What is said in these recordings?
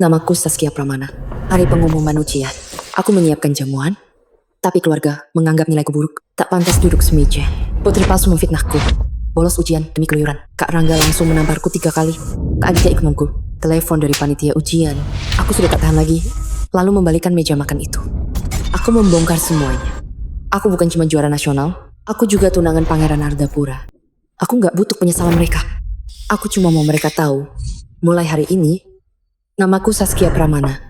Namaku Saskia Pramana. Hari pengumuman ujian. Aku menyiapkan jamuan, tapi keluarga menganggap nilaiku buruk. Tak pantas duduk semeja. Putri palsu memfitnahku. Bolos ujian demi keluyuran. Kak Rangga langsung menamparku 3 kali. Kak Aditya iknomku. Telepon dari panitia ujian. Aku sudah tak tahan lagi. Lalu membalikan meja makan itu. Aku membongkar semuanya. Aku bukan cuma juara nasional. Aku juga tunangan Pangeran Ardapura. Aku gak butuh penyesalan mereka. Aku cuma mau mereka tahu. Mulai hari ini, namaku Saskia Pramana.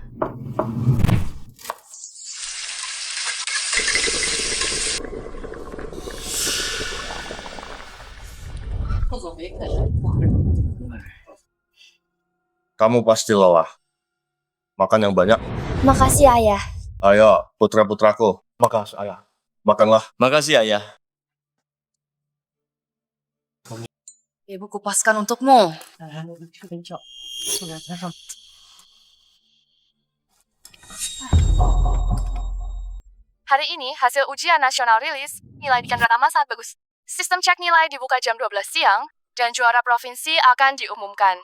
Kamu pasti lelah. Makan yang banyak. Makasih, Ayah. Ayo, putra-putraku. Makasih, Ayah. Makanlah. Makasih, Ayah. Ibu kupaskan untukmu. Hari ini, hasil ujian nasional rilis, nilai di Kandrama sangat bagus. Sistem cek nilai dibuka jam 12 siang, dan juara provinsi akan diumumkan.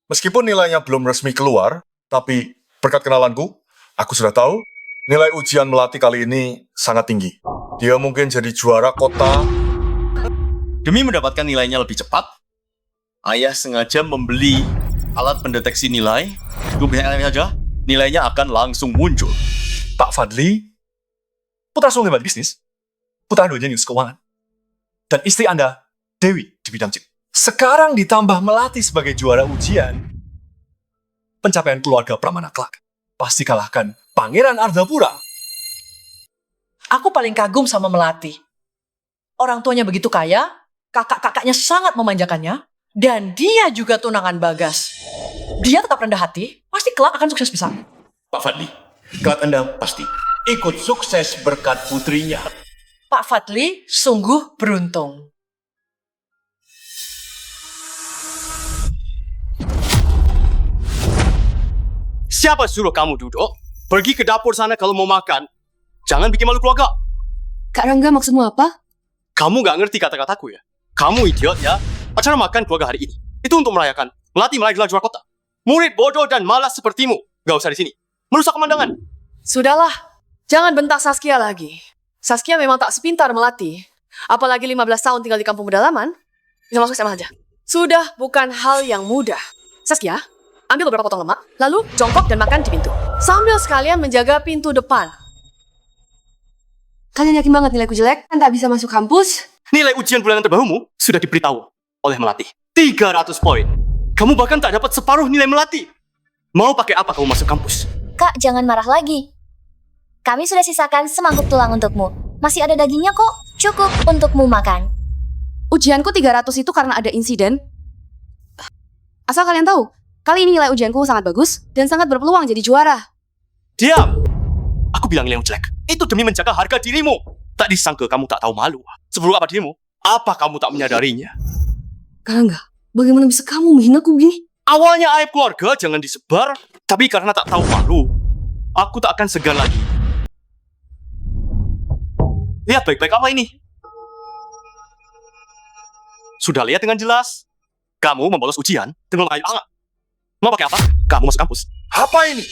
Meskipun nilainya belum resmi keluar, tapi berkat kenalanku, aku sudah tahu nilai ujian Melati kali ini sangat tinggi. Dia mungkin jadi juara kota. Demi mendapatkan nilainya lebih cepat, Ayah sengaja membeli alat pendeteksi nilai. Kemudian saja, nilainya akan langsung muncul. Pak Fadli, putra sulung hebat bisnis, putra dua jenius keuangan, dan istri Anda, Dewi, di bidang chip. Sekarang ditambah Melati sebagai juara ujian, pencapaian keluarga Pramana kelak pasti kalahkan Pangeran Ardapura. Aku paling kagum sama Melati. Orang tuanya begitu kaya, kakak-kakaknya sangat memanjakannya, dan dia juga tunangan Bagas. Dia tetap rendah hati, pasti kelak akan sukses bisa. Pak Fadli, kelak Anda pasti ikut sukses berkat putrinya. Pak Fadli sungguh beruntung. Siapa suruh kamu duduk? Pergi ke dapur sana kalau mau makan. Jangan bikin malu keluarga. Kak Rangga, maksudmu apa? Kamu gak ngerti kata-kataku ya? Kamu idiot ya? Acara makan keluarga hari ini, itu untuk merayakan Melati meraih gelar juara kota. Murid bodoh dan malas sepertimu, gak usah di sini. Merusak pemandangan. Sudahlah, jangan bentak Saskia lagi. Saskia memang tak sepintar Melati. Apalagi 15 tahun tinggal di kampung pedalaman, bisa masuk SMA aja. Sudah bukan hal yang mudah. Saskia, ambil beberapa potong lemak, lalu jongkok dan makan di pintu. Sambil sekalian menjaga pintu depan. Kalian yakin banget nilaiku jelek? Kan tak bisa masuk kampus? Nilai ujian bulanan terbarumu sudah diberitahu oleh Melati. 300 poin. Kamu bahkan tak dapat separuh nilai Melati. Mau pakai apa kamu masuk kampus? Kak, jangan marah lagi. Kami sudah sisakan semangkuk tulang untukmu. Masih ada dagingnya kok. Cukup untukmu makan. Ujianku 300 itu karena ada insiden. Asal kalian tahu, kali ini nilai ujianku sangat bagus dan sangat berpeluang jadi juara. Diam! Aku bilang nilaimu jelek. Itu demi menjaga harga dirimu. Tak disangka kamu tak tahu malu. Seburuk apa dirimu? Apa kamu tak menyadarinya? Kak Rangga, bagaimana bisa kamu menghinaku begini? Awalnya aib keluarga jangan disebar, tapi karena tak tahu malu, aku tak akan segan lagi. Lihat baik-baik apa ini? Sudah lihat dengan jelas. Kamu membolos ujian dengan air hangat. Mau pakai apa? Kamu masuk kampus. Apa ini?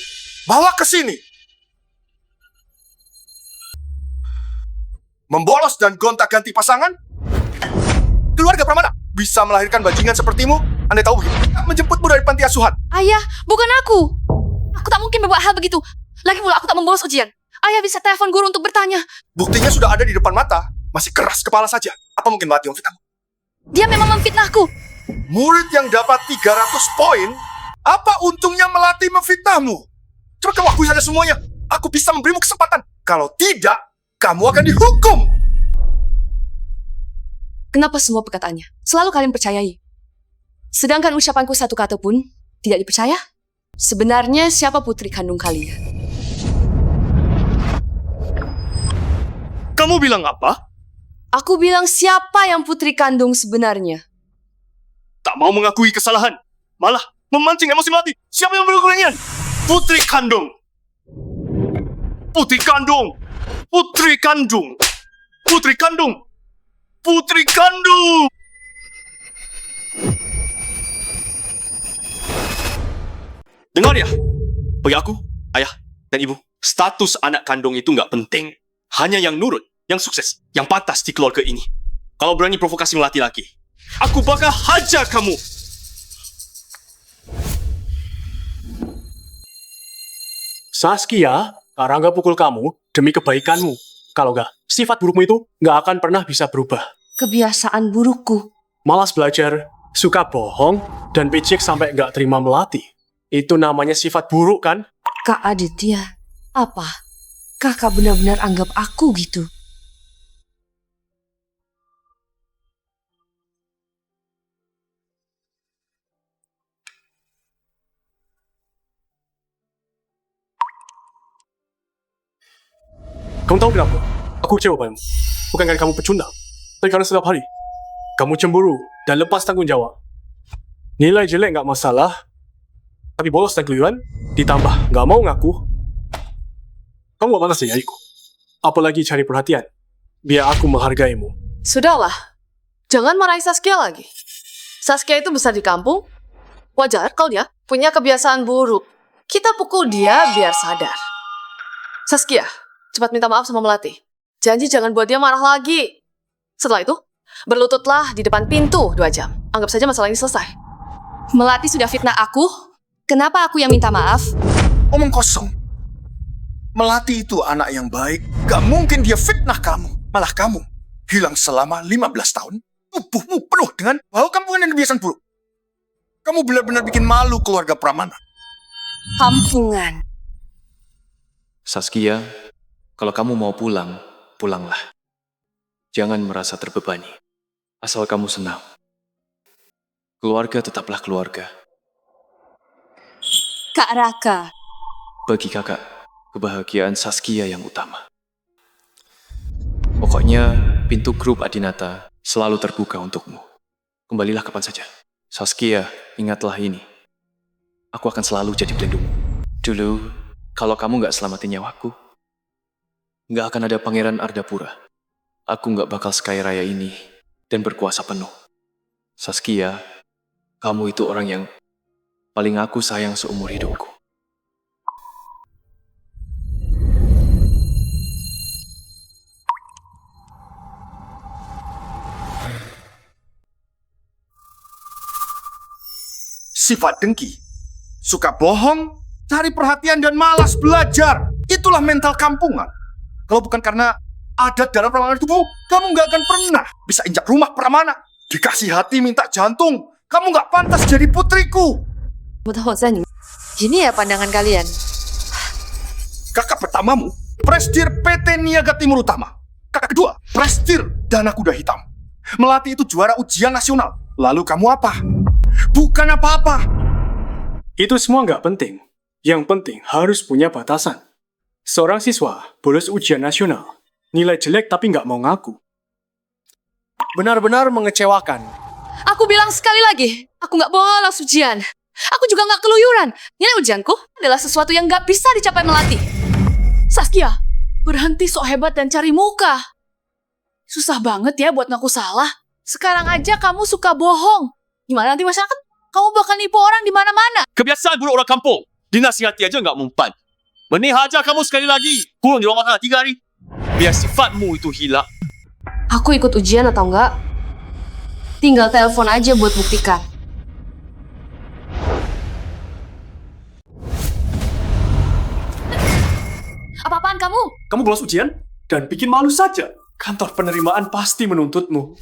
Bawa ke sini. Membolos dan gonta-ganti pasangan? Keluarga Pramana bisa melahirkan bajingan sepertimu? Anda tahu begitu? Menjemputmu dari panti asuhan. Ayah, bukan aku. Aku tak mungkin berbuat hal begitu. Lagi pula aku tak membolos ujian. Ayah bisa telepon guru untuk bertanya. Buktinya sudah ada di depan mata. Masih keras kepala saja. Apa mungkin Melati memfitnahmu? Dia memang memfitnahku. Murid yang dapat 300 poin, apa untungnya Melati memfitnahmu? Coba kamu akui saja semuanya. Aku bisa memberimu kesempatan. Kalau tidak, kamu akan dihukum. Kenapa semua perkataannya selalu kalian percayai? Sedangkan ucapanku satu kata pun tidak dipercaya? Sebenarnya siapa putri kandung kalian? Kamu bilang apa? Aku bilang siapa yang putri kandung sebenarnya? Tak mau mengakui kesalahan. Malah memancing emosi Melati. Siapa yang melakukannya? Putri kandung. Putri kandung. Putri kandung. Putri kandung. Putri kandung. Dengar ya, bagi aku, ayah, dan ibu, status anak kandung itu nggak penting. Hanya yang nurut, yang sukses, yang pantas di keluarga ini. Kalau berani provokasi Melati lagi, aku bakal hajar kamu. Saskia, Kak Rangga pukul kamu demi kebaikanmu. Kalau nggak, sifat burukmu itu nggak akan pernah bisa berubah. Kebiasaan burukku. Malas belajar, suka bohong, dan picik sampai nggak terima Melati. Itu namanya sifat buruk kan? Kak Aditya, apa? Kakak benar-benar anggap aku gitu? Kamu tahu kenapa? Aku kecewa padamu. Bukan karena kamu pecundang, tapi karena setiap hari kamu cemburu dan lepas tanggung jawab. Nilai jelek nggak masalah, tapi bolos dan keluyuran ditambah nggak mau ngaku. Kamu gak pantas jadi adikku. Apalagi cari perhatian. Biar aku menghargaimu. Sudahlah, jangan marahi Saskia lagi. Saskia itu besar di kampung. Wajar kalau dia punya kebiasaan buruk. Kita pukul dia biar sadar. Saskia, cepat minta maaf sama Melati. Janji jangan buat dia marah lagi. Setelah itu, berlututlah di depan pintu 2 jam. Anggap saja masalah ini selesai. Melati sudah fitnah aku. Kenapa aku yang minta maaf? Omong kosong. Melati itu anak yang baik. Gak mungkin dia fitnah kamu. Malah kamu hilang selama 15 tahun. Tubuhmu penuh dengan bau kampungan dan kebiasaan buruk. Kamu benar-benar bikin malu keluarga Pramana. Kampungan. Saskia, kalau kamu mau pulang, pulanglah. Jangan merasa terbebani. Asal kamu senang. Keluarga tetaplah keluarga. Kak Raka. Bagi kakak, kebahagiaan Saskia yang utama. Pokoknya, pintu grup Adinata selalu terbuka untukmu. Kembalilah kapan saja. Saskia, ingatlah ini. Aku akan selalu jadi pelindungmu. Dulu, kalau kamu gak selamatin nyawaku, gak akan ada Pangeran Ardapura. Aku gak bakal sekaya raya ini dan berkuasa penuh. Saskia, kamu itu orang yang paling aku sayang seumur hidupku. Sifat dengki, suka bohong, cari perhatian dan malas belajar. Itulah mental kampungan. Kalau bukan karena adat dalam Pramana tubuh, kamu nggak akan pernah bisa injak rumah Pramana. Dikasih hati minta jantung, kamu nggak pantas jadi putriku. Gini ya pandangan kalian. Kakak pertamamu, Presdir PT Niaga Timur Utama. Kakak kedua, Presdir Dana Kuda Hitam. Melati itu juara ujian nasional. Lalu kamu apa? Bukan apa-apa. Itu semua nggak penting. Yang penting harus punya batasan. Seorang siswa bolos ujian nasional, nilai jelek tapi nggak mau ngaku. Benar-benar mengecewakan. Aku bilang sekali lagi, aku nggak bolos ujian. Aku juga nggak keluyuran. Nilai ujianku adalah sesuatu yang nggak bisa dicapai Melati. Saskia, berhenti sok hebat dan cari muka. Susah banget ya buat ngaku salah. Sekarang aja kamu suka bohong. Gimana nanti masyarakat? Kamu bakal nipu orang di mana-mana. Kebiasaan buruk orang kampung. Dinasihati aja nggak mempan. Mending hajar kamu sekali lagi. Kurang di rumah sana 3 hari. Biar sifatmu itu hilang. Aku ikut ujian atau enggak? Tinggal telepon aja buat buktikan. Apa-apaan kamu? Kamu bolos ujian dan bikin malu saja. Kantor penerimaan pasti menuntutmu.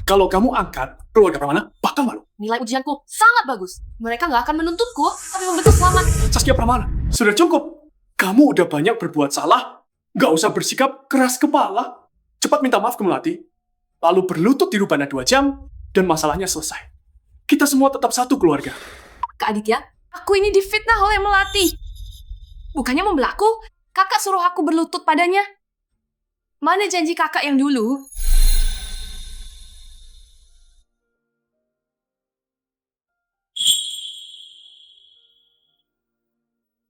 Kalau kamu angkat, keluarga Pramana bakal malu. Nilai ujianku sangat bagus. Mereka nggak akan menuntutku, tapi membentuk selamat. Saskia Pramana, sudah cukup. Kamu udah banyak berbuat salah. Gak usah bersikap keras kepala. Cepat minta maaf ke Melati. Lalu berlutut di rubana 2 jam, dan masalahnya selesai. Kita semua tetap satu keluarga. Kak Aditya, aku ini difitnah oleh Melati. Bukannya membelaku, kakak suruh aku berlutut padanya. Mana janji kakak yang dulu?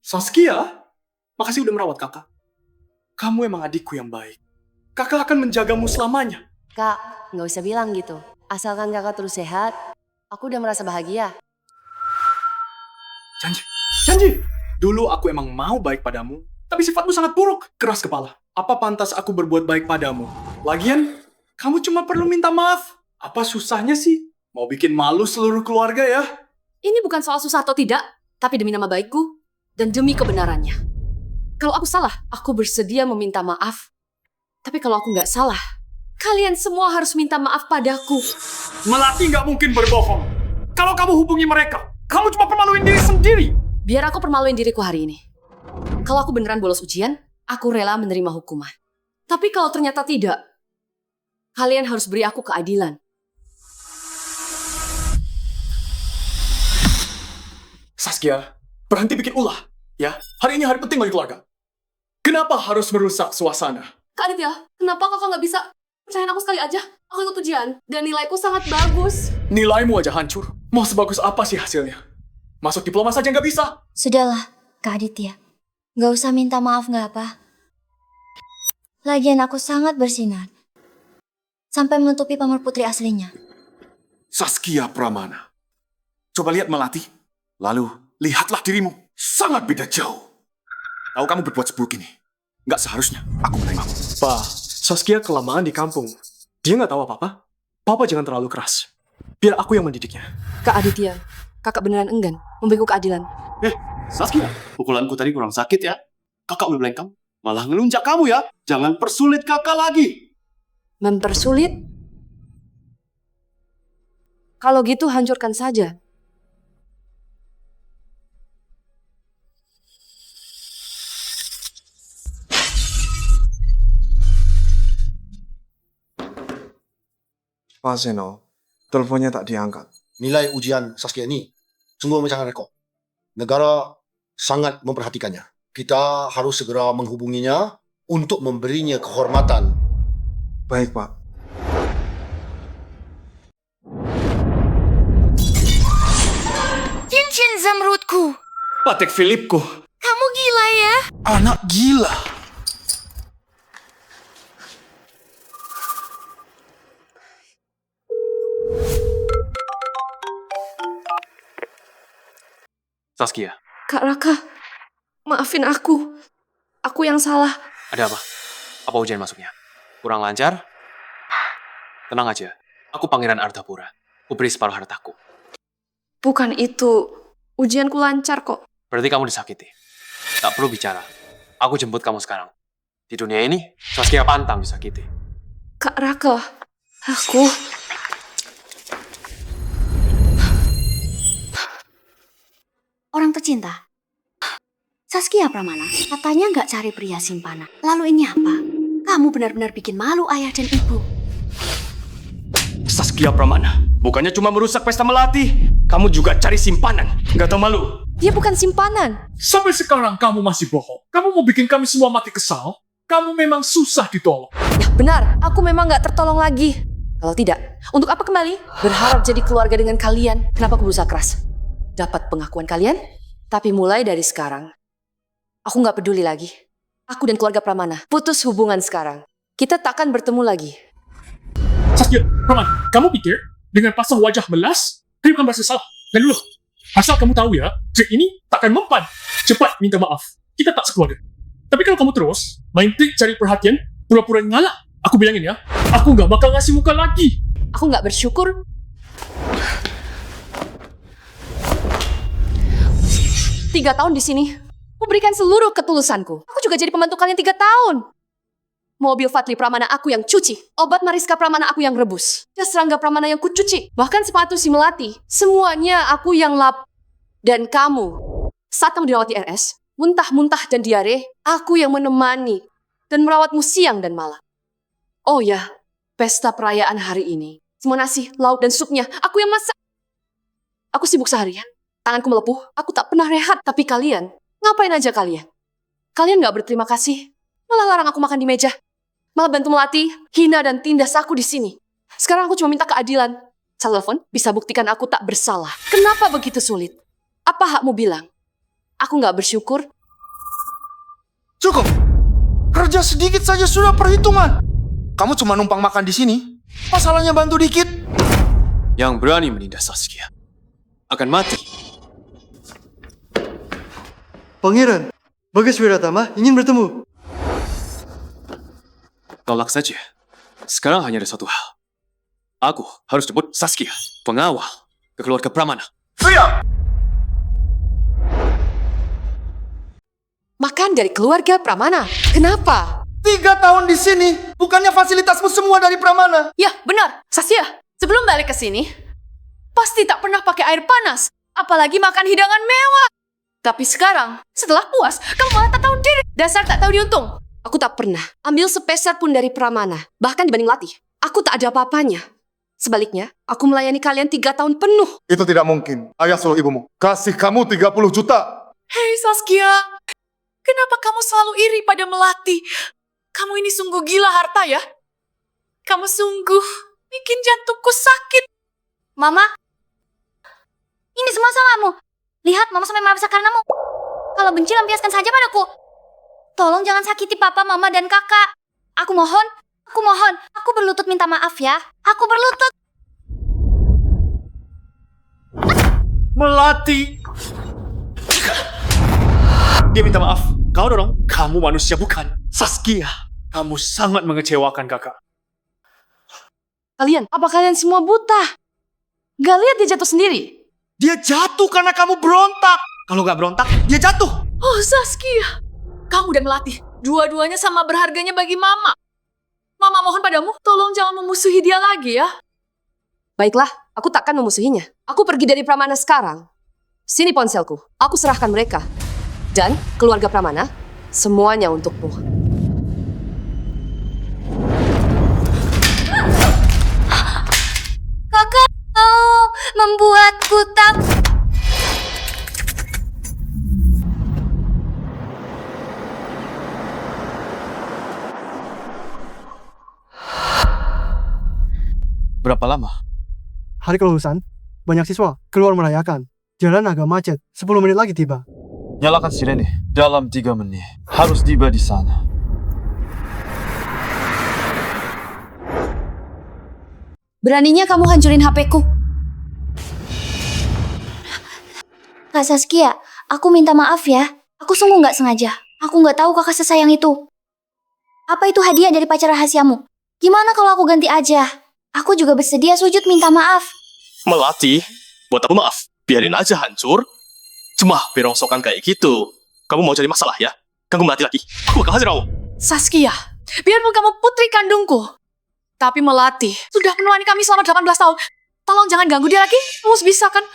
Saskia, makasih udah merawat kakak. Kamu emang adikku yang baik. Kakak akan menjagamu selamanya. Kak, nggak usah bilang gitu. Asalkan kakak terus sehat, aku udah merasa bahagia. Janji. Janji. Dulu aku emang mau baik padamu, tapi sifatmu sangat buruk, keras kepala. Apa pantas aku berbuat baik padamu? Lagian, kamu cuma perlu minta maaf. Apa susahnya sih? Mau bikin malu seluruh keluarga ya? Ini bukan soal susah atau tidak, tapi demi nama baikku dan demi kebenarannya. Kalau aku salah, aku bersedia meminta maaf. Tapi kalau aku nggak salah, kalian semua harus minta maaf padaku. Melati nggak mungkin berbohong. Kalau kamu hubungi mereka, kamu cuma permaluin diri sendiri. Biar aku permaluin diriku hari ini. Kalau aku beneran bolos ujian, aku rela menerima hukuman. Tapi kalau ternyata tidak, kalian harus beri aku keadilan. Saskia, berhenti bikin ulah. Ya, hari ini hari penting bagi keluarga. Kenapa harus merusak suasana? Kak Aditya, kenapa kakak nggak bisa percayain aku sekali aja? Aku ikut ujian, dan nilaiku sangat bagus. Nilaimu aja hancur. Mau sebagus apa sih hasilnya? Masuk diploma saja nggak bisa. Sudahlah, Kak Aditya. Nggak usah minta maaf nggak apa. Lagian aku sangat bersinar. Sampai menutupi pamor putri aslinya. Saskia Pramana. Coba lihat Melati. Lalu, lihatlah dirimu. Sangat beda jauh. Tahu kamu berbuat seburuk ini. Nggak seharusnya aku menerimamu. Pak, Saskia kelamaan di kampung. Dia nggak tahu apa-apa. Papa jangan terlalu keras. Biar aku yang mendidiknya. Kak Aditya, kakak beneran enggan memberiku keadilan. Saskia, pukulanku tadi kurang sakit ya. Kakak udah belengkang. Malah ngelunjak kamu ya. Jangan persulit kakak lagi. Mempersulit? Kalau gitu hancurkan saja. Pak Seno, teleponnya tak diangkat. Nilai ujian Saskia ini sungguh memecahkan rekor. Negara sangat memperhatikannya. Kita harus segera menghubunginya untuk memberinya kehormatan. Baik, Pak. Cincin zamrudku. Patek Philipku. Kamu gila ya? Anak gila. Saskia, Kak Raka, maafin aku. Aku yang salah. ada apa? Apa ujian masuknya? Kurang lancar? Tenang aja, aku Pangeran Ardhapura. Ku beri separuh hartaku. Bukan itu. Ujianku lancar kok. Berarti kamu disakiti. Tak perlu bicara. Aku jemput kamu sekarang. Di dunia ini, Saskia pantang disakiti. Kak Raka, aku... Orang tercinta. Saskia Pramana katanya nggak cari pria simpanan. Lalu ini apa? Kamu benar-benar bikin malu ayah dan ibu. Saskia Pramana, bukannya cuma merusak pesta Melati. Kamu juga cari simpanan. Nggak tahu malu. Dia bukan simpanan. Sampai sekarang kamu masih bohong. Kamu mau bikin kami semua mati kesal? Kamu memang susah ditolong. Ya benar, aku memang nggak tertolong lagi. Kalau tidak, untuk apa kembali? Berharap jadi keluarga dengan kalian. Kenapa aku berusaha keras? Dapat pengakuan kalian, tapi mulai dari sekarang, aku nggak peduli lagi. Aku dan keluarga Pramana putus hubungan sekarang. Kita takkan bertemu lagi. Saskia, Pramana, kamu pikir dengan pasang wajah melas, kamu bukan merasa salah? Dan dulu, asal kamu tahu ya, trik ini takkan mempan. Cepat minta maaf. Kita tak sekeluarga. Tapi kalau kamu terus main trik cari perhatian, pura-pura ngalah, aku bilangin ya, aku nggak bakal ngasih muka lagi. Aku nggak bersyukur. 3 tahun di sini, aku berikan seluruh ketulusanku. Aku juga jadi pembantu kalian 3 tahun. Mobil Fatli Pramana aku yang cuci. Obat Mariska Pramana aku yang rebus. Jas Rangga Pramana yang kucuci. Bahkan sepatu si Melati. Semuanya aku yang lap. Dan kamu, saat kamu dirawat di RS, muntah-muntah dan diare, aku yang menemani dan merawatmu siang dan malam. Oh ya, pesta perayaan hari ini. Semua nasi, lauk, dan supnya, aku yang masak. Aku sibuk seharian. Tanganku melepuh, aku tak pernah rehat. Tapi kalian, ngapain aja kalian? Kalian gak berterima kasih. Malah larang aku makan di meja. Malah bantu Melati, hina dan tindas aku di sini. Sekarang aku cuma minta keadilan. Saya telepon, bisa buktikan aku tak bersalah. Kenapa begitu sulit? Apa hakmu bilang? Aku gak bersyukur? Cukup. Kerja sedikit saja sudah perhitungan. Kamu cuma numpang makan di sini. Masalahnya bantu dikit. Yang berani menindas Saskia akan mati. Pangeran, Bagas Wiratama ingin bertemu. Tolak saja. Sekarang hanya ada satu hal. Aku harus jemput Saskia, pengawal ke keluarga Pramana. Makan dari keluarga Pramana. Kenapa? 3 tahun di sini, bukannya fasilitasmu semua dari Pramana? Ya, benar. Saskia, sebelum balik ke sini, pasti tak pernah pakai air panas. Apalagi makan hidangan mewah. Tapi sekarang, setelah puas, kamu malah tak tahu diri. Dasar tak tahu diuntung. Aku tak pernah ambil sepeser pun dari Pramana. Bahkan dibanding Latih, aku tak ada apa-apanya. Sebaliknya, aku melayani kalian 3 tahun penuh. Itu tidak mungkin. Ayah suruh ibumu kasih kamu 30 juta. Hei Saskia, kenapa kamu selalu iri pada Melati? Kamu ini sungguh gila harta ya? Kamu sungguh bikin jantungku sakit. Mama, ini semua salahmu. Lihat, Mama sampai marah karenamu. Kalau benci, lampiaskan saja padaku. Tolong jangan sakiti Papa, Mama, dan Kakak. Aku mohon, aku berlutut minta maaf ya. Aku berlutut. Melati. Dia minta maaf. Kau dorong. Kamu manusia bukan. Saskia, kamu sangat mengecewakan kakak. Kalian, apa kalian semua buta? Gak lihat dia jatuh sendiri? Dia jatuh karena kamu berontak. Kalau gak berontak, dia jatuh. Oh Saskia, kamu dan Melati, dua-duanya sama berharganya bagi Mama. Mama mohon padamu, tolong jangan memusuhi dia lagi ya. Baiklah, aku takkan memusuhinya. Aku pergi dari Pramana sekarang. Sini ponselku, aku serahkan mereka. Dan keluarga Pramana, semuanya untukmu. Kakak membuatku tak... Berapa lama? Hari kelulusan, banyak siswa keluar merayakan. Jalan agak macet, 10 menit lagi tiba. Nyalakan sirene. Dalam 3 menit. Harus tiba di sana. Beraninya kamu hancurin HP-ku. Kak Saskia, aku minta maaf ya. Aku sungguh nggak sengaja. Aku nggak tahu kakak sesayang itu. Apa itu hadiah dari pacar rahasiamu? Gimana kalau aku ganti aja? Aku juga bersedia sujud minta maaf. Melati, buat apa maaf? Biarin aja hancur. Cuma berongsokan kayak gitu. Kamu mau cari masalah ya? Kamu Melati lagi. Aku bakal hajar kamu. Saskia, biarpun kamu putri kandungku, tapi Melati sudah menemani kami selama 18 tahun. Tolong jangan ganggu dia lagi. Kamu bisa kan?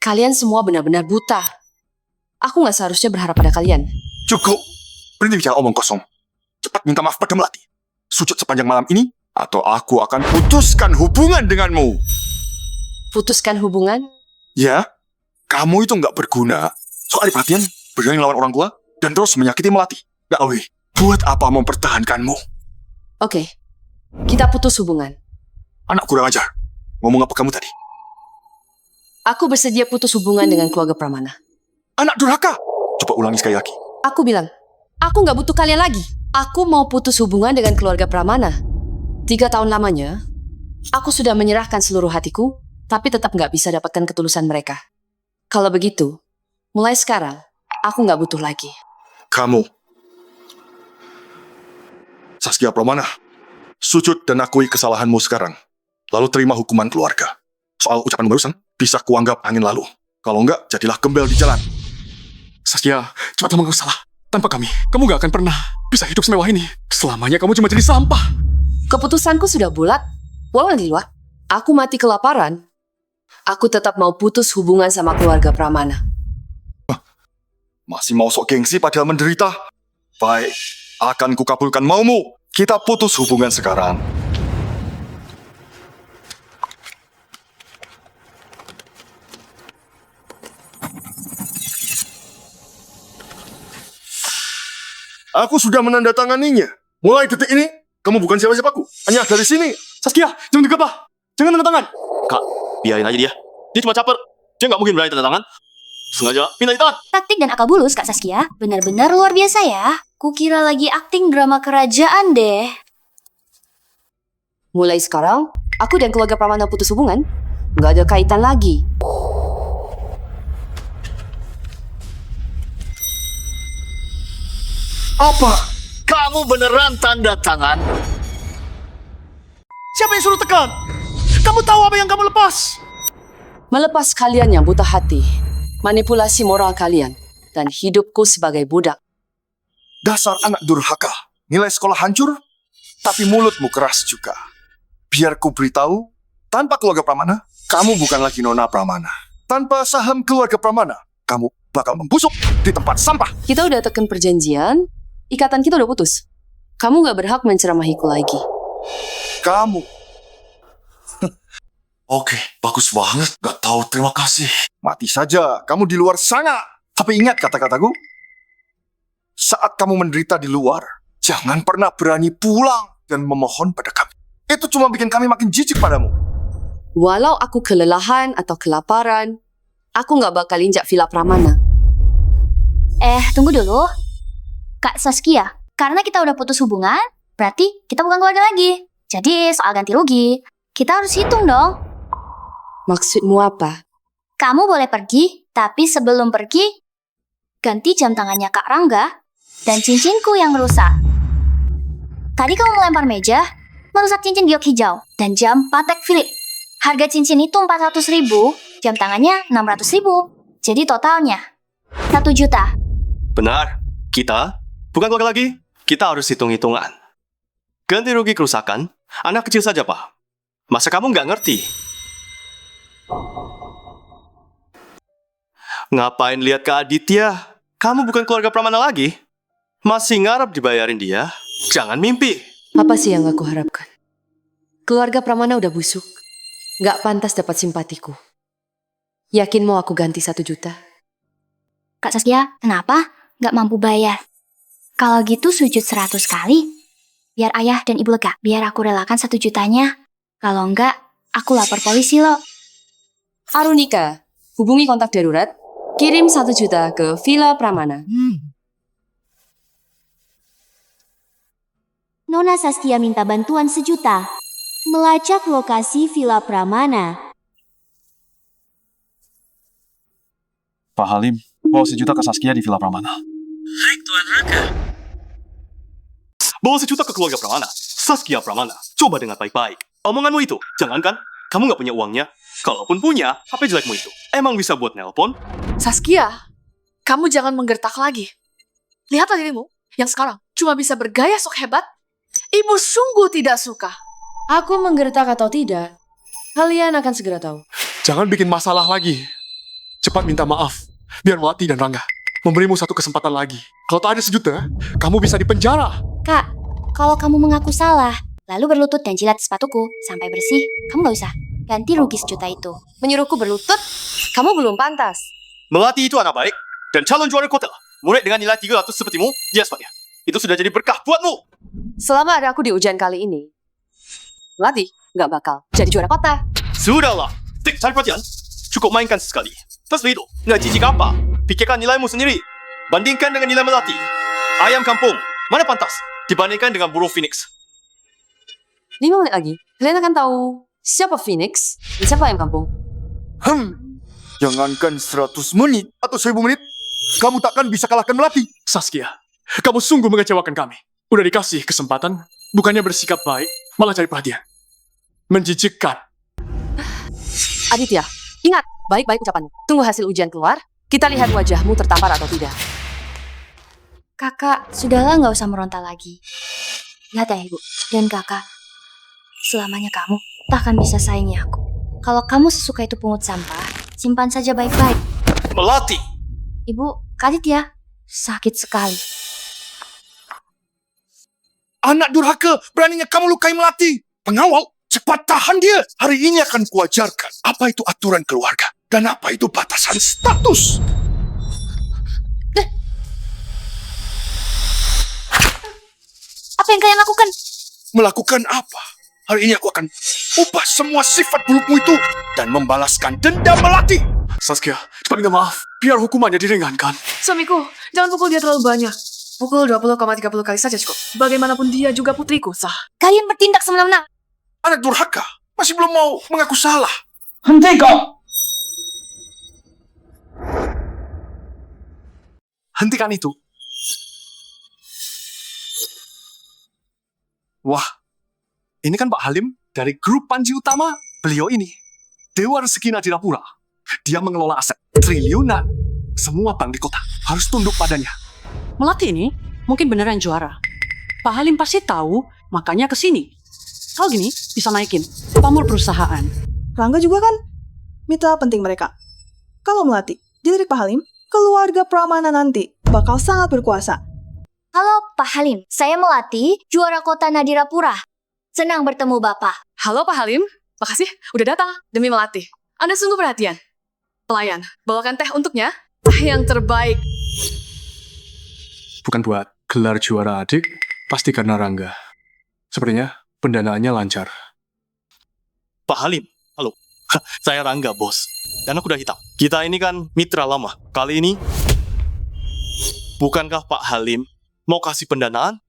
Kalian semua benar-benar buta. Aku nggak seharusnya berharap pada kalian. Cukup. Berhenti bicara omong kosong. Cepat minta maaf pada Melati. Sujud sepanjang malam ini, atau aku akan putuskan hubungan denganmu. Putuskan hubungan? Ya, kamu itu nggak berguna. Soal perhatian, berani lawan orang tua, dan terus menyakiti Melati. Gak weh, buat apa mempertahankanmu? Oke, kita putus hubungan. Anak kurang ajar. Ngomong apa kamu tadi? Aku bersedia putus hubungan dengan keluarga Pramana. Anak durhaka! Coba ulangi sekali lagi. Aku bilang, aku nggak butuh kalian lagi. Aku mau putus hubungan dengan keluarga Pramana. 3 tahun lamanya, aku sudah menyerahkan seluruh hatiku, tapi tetap nggak bisa dapatkan ketulusan mereka. Kalau begitu, mulai sekarang, aku nggak butuh lagi. Kamu, Saskia Pramana, sujud dan akui kesalahanmu sekarang. Lalu terima hukuman keluarga. Soal ucapan barusan, bisa kuanggap angin lalu. Kalau enggak, jadilah gembel di jalan. Saskia, cepat ngomong salah. Tanpa kami, kamu gak akan pernah bisa hidup semewah ini. Selamanya kamu cuma jadi sampah. Keputusanku sudah bulat. Walau di luar, aku mati kelaparan. Aku tetap mau putus hubungan sama keluarga Pramana. Masih mau sok gengsi padahal menderita? Baik, akan kukabulkan maumu. Kita putus hubungan sekarang. Aku sudah menandatanganinya. Mulai detik ini, kamu bukan siapa-siapaku. Hanya dari sini. Saskia, jangan gegabah. Jangan tanda tangan. Kak, biarin aja dia. Dia cuma caper. Dia nggak mungkin berani tanda tangan. Sengaja pindah di tangan. Taktik dan akal bulus, Kak Saskia. Benar-benar luar biasa ya. Kukira lagi akting drama kerajaan deh. Mulai sekarang, aku dan keluarga Pramana putus hubungan. Nggak ada kaitan lagi. Apa? Kamu beneran tanda tangan? Siapa yang suruh tekan? Kamu tahu apa yang kamu lepas? Melepas kalian yang buta hati, manipulasi moral kalian, dan hidupku sebagai budak. Dasar anak durhaka. Nilai sekolah hancur, tapi mulutmu keras juga. Biar ku beritahu, tanpa keluarga Pramana, kamu bukan lagi Nona Pramana. Tanpa saham keluarga Pramana, kamu bakal membusuk di tempat sampah. Kita udah tekan perjanjian, ikatan kita udah putus. Kamu gak berhak menceramahiku lagi. Kamu. Oke, bagus banget. Gak tahu terima kasih. Mati saja, kamu di luar sana. Tapi ingat kata-kataku. Saat kamu menderita di luar, jangan pernah berani pulang dan memohon pada kami. Itu cuma bikin kami makin jijik padamu. Walau aku kelelahan atau kelaparan, aku gak bakal injak Villa Pramana. Tunggu dulu. Kak Saskia, karena kita udah putus hubungan, berarti kita bukan keluarga lagi. Jadi soal ganti rugi, kita harus hitung dong. Maksudmu apa? Kamu boleh pergi, tapi sebelum pergi, ganti jam tangannya Kak Rangga dan cincinku yang rusak. Tadi kamu melempar meja, merusak cincin giok hijau dan jam Patek Philippe. Harga cincin itu 400.000, jam tangannya 600.000. Jadi totalnya 1 juta. Benar. Kita bukan keluarga lagi. Kita harus hitung-hitungan. Ganti rugi kerusakan, anak kecil saja, Pak. Masa kamu nggak ngerti? Ngapain lihat ke Aditya? Kamu bukan keluarga Pramana lagi. Masih ngarep dibayarin dia? Jangan mimpi. Apa sih yang aku harapkan? Keluarga Pramana udah busuk. Gak pantas dapat simpatiku. Yakin mau aku ganti 1 juta? Kak Saskia, kenapa nggak mampu bayar? Kalau gitu sujud 100 kali, biar ayah dan ibu lega. Biar aku relakan 1 jutanya. Kalau enggak, aku lapor polisi loh. Arunika, hubungi kontak darurat. Kirim 1 juta ke Villa Pramana. Nona Saskia minta bantuan 1 juta. Melacak lokasi Villa Pramana. Pak Halim, bawa 1 juta ke Saskia di Villa Pramana. Hai, Tuan Raka. Bawa 1 juta ke keluarga Pramana. Saskia Pramana. Coba dengar baik-baik. Omonganmu itu, jangankan kamu nggak punya uangnya. Kalaupun punya, HP jelekmu itu emang bisa buat nelpon? Saskia, kamu jangan menggertak lagi. Lihatlah dirimu yang sekarang cuma bisa bergaya sok hebat. Ibu sungguh tidak suka. Aku menggertak atau tidak, kalian akan segera tahu. Jangan bikin masalah lagi. Cepat minta maaf, biar Melati dan Rangga memberimu 1 kesempatan lagi. Kalau tak ada 1 juta, kamu bisa dipenjara. Kak, kalau kamu mengaku salah, lalu berlutut dan jilat sepatuku sampai bersih, kamu nggak usah ganti rugi 1 juta itu. Menyuruhku berlutut, kamu belum pantas. Melati itu anak baik dan calon juara kota. Murid dengan nilai 300 sepertimu, dia sebabnya. Itu sudah jadi berkah buatmu. Selama ada aku di ujian kali ini, Melati nggak bakal jadi juara kota. Sudahlah, Tik, cari perhatian. Cukup mainkan sesekali. Terus itu, nggak jijik apa? Pikirkan nilaimu sendiri. Bandingkan dengan nilai Melati. Ayam kampung, mana pantas dibandingkan dengan burung Phoenix? 5 menit lagi, kalian akan tahu siapa Phoenix dan siapa ayam kampung. Jangankan 100 menit atau 1000 menit, kamu takkan bisa kalahkan Melati. Saskia, kamu sungguh mengecewakan kami. Udah dikasih kesempatan, bukannya bersikap baik, malah cari perhatian. Menjijikkan. Aditya, ingat baik-baik ucapanmu. Tunggu hasil ujian keluar, kita lihat wajahmu tertampar atau tidak. Kakak, sudahlah nggak usah meronta lagi. Lihat ya ibu, dan kakak, selamanya kamu tak akan bisa saingi aku. Kalau kamu sesuka itu pungut sampah, simpan saja baik-baik. Melati! Ibu, Kak Aditya, sakit sekali. Anak durhaka, beraninya kamu lukai Melati. Pengawal, cepat tahan dia. Hari ini akan kuajarkan apa itu aturan keluarga dan apa itu batasan status. Apa yang kalian lakukan? Melakukan apa? Hari ini aku akan ubah semua sifat burukmu itu dan membalaskan dendam Melati. Saskia, cepat minta maaf, biar hukumannya diringankan. Suamiku, jangan pukul dia terlalu banyak. Pukul 20,30 kali saja cukup. Bagaimanapun dia juga putriku, sah. Kalian bertindak semena-mena. Anak durhaka, masih belum mau mengaku salah. Henti kau! Hentikan itu. Wah, ini kan Pak Halim dari grup Panji Utama. Beliau ini Dewa Rezeki Nadirapura. Dia mengelola aset triliunan. Semua bank di kota harus tunduk padanya. Melati ini mungkin beneran juara. Pak Halim pasti tahu, makanya kesini. Kalau gini, bisa naikin pamor perusahaan. Rangga juga kan mitra penting mereka. Kalau Melati dilirik Pak Halim, keluarga Pramana nanti bakal sangat berkuasa. Halo Pak Halim, saya Melati, juara kota Nadirapura. Senang bertemu Bapak. Halo Pak Halim, makasih udah datang demi Melati. Anda sungguh perhatian. Pelayan, bawakan teh untuknya. Teh yang terbaik. Bukan buat gelar juara adik, pasti karena Rangga. Sepertinya pendanaannya lancar. Pak Halim, halo. Saya Rangga, bos. Dan aku udah hitam. Kita ini kan mitra lama. Kali ini, bukankah Pak Halim mau kasih pendanaan?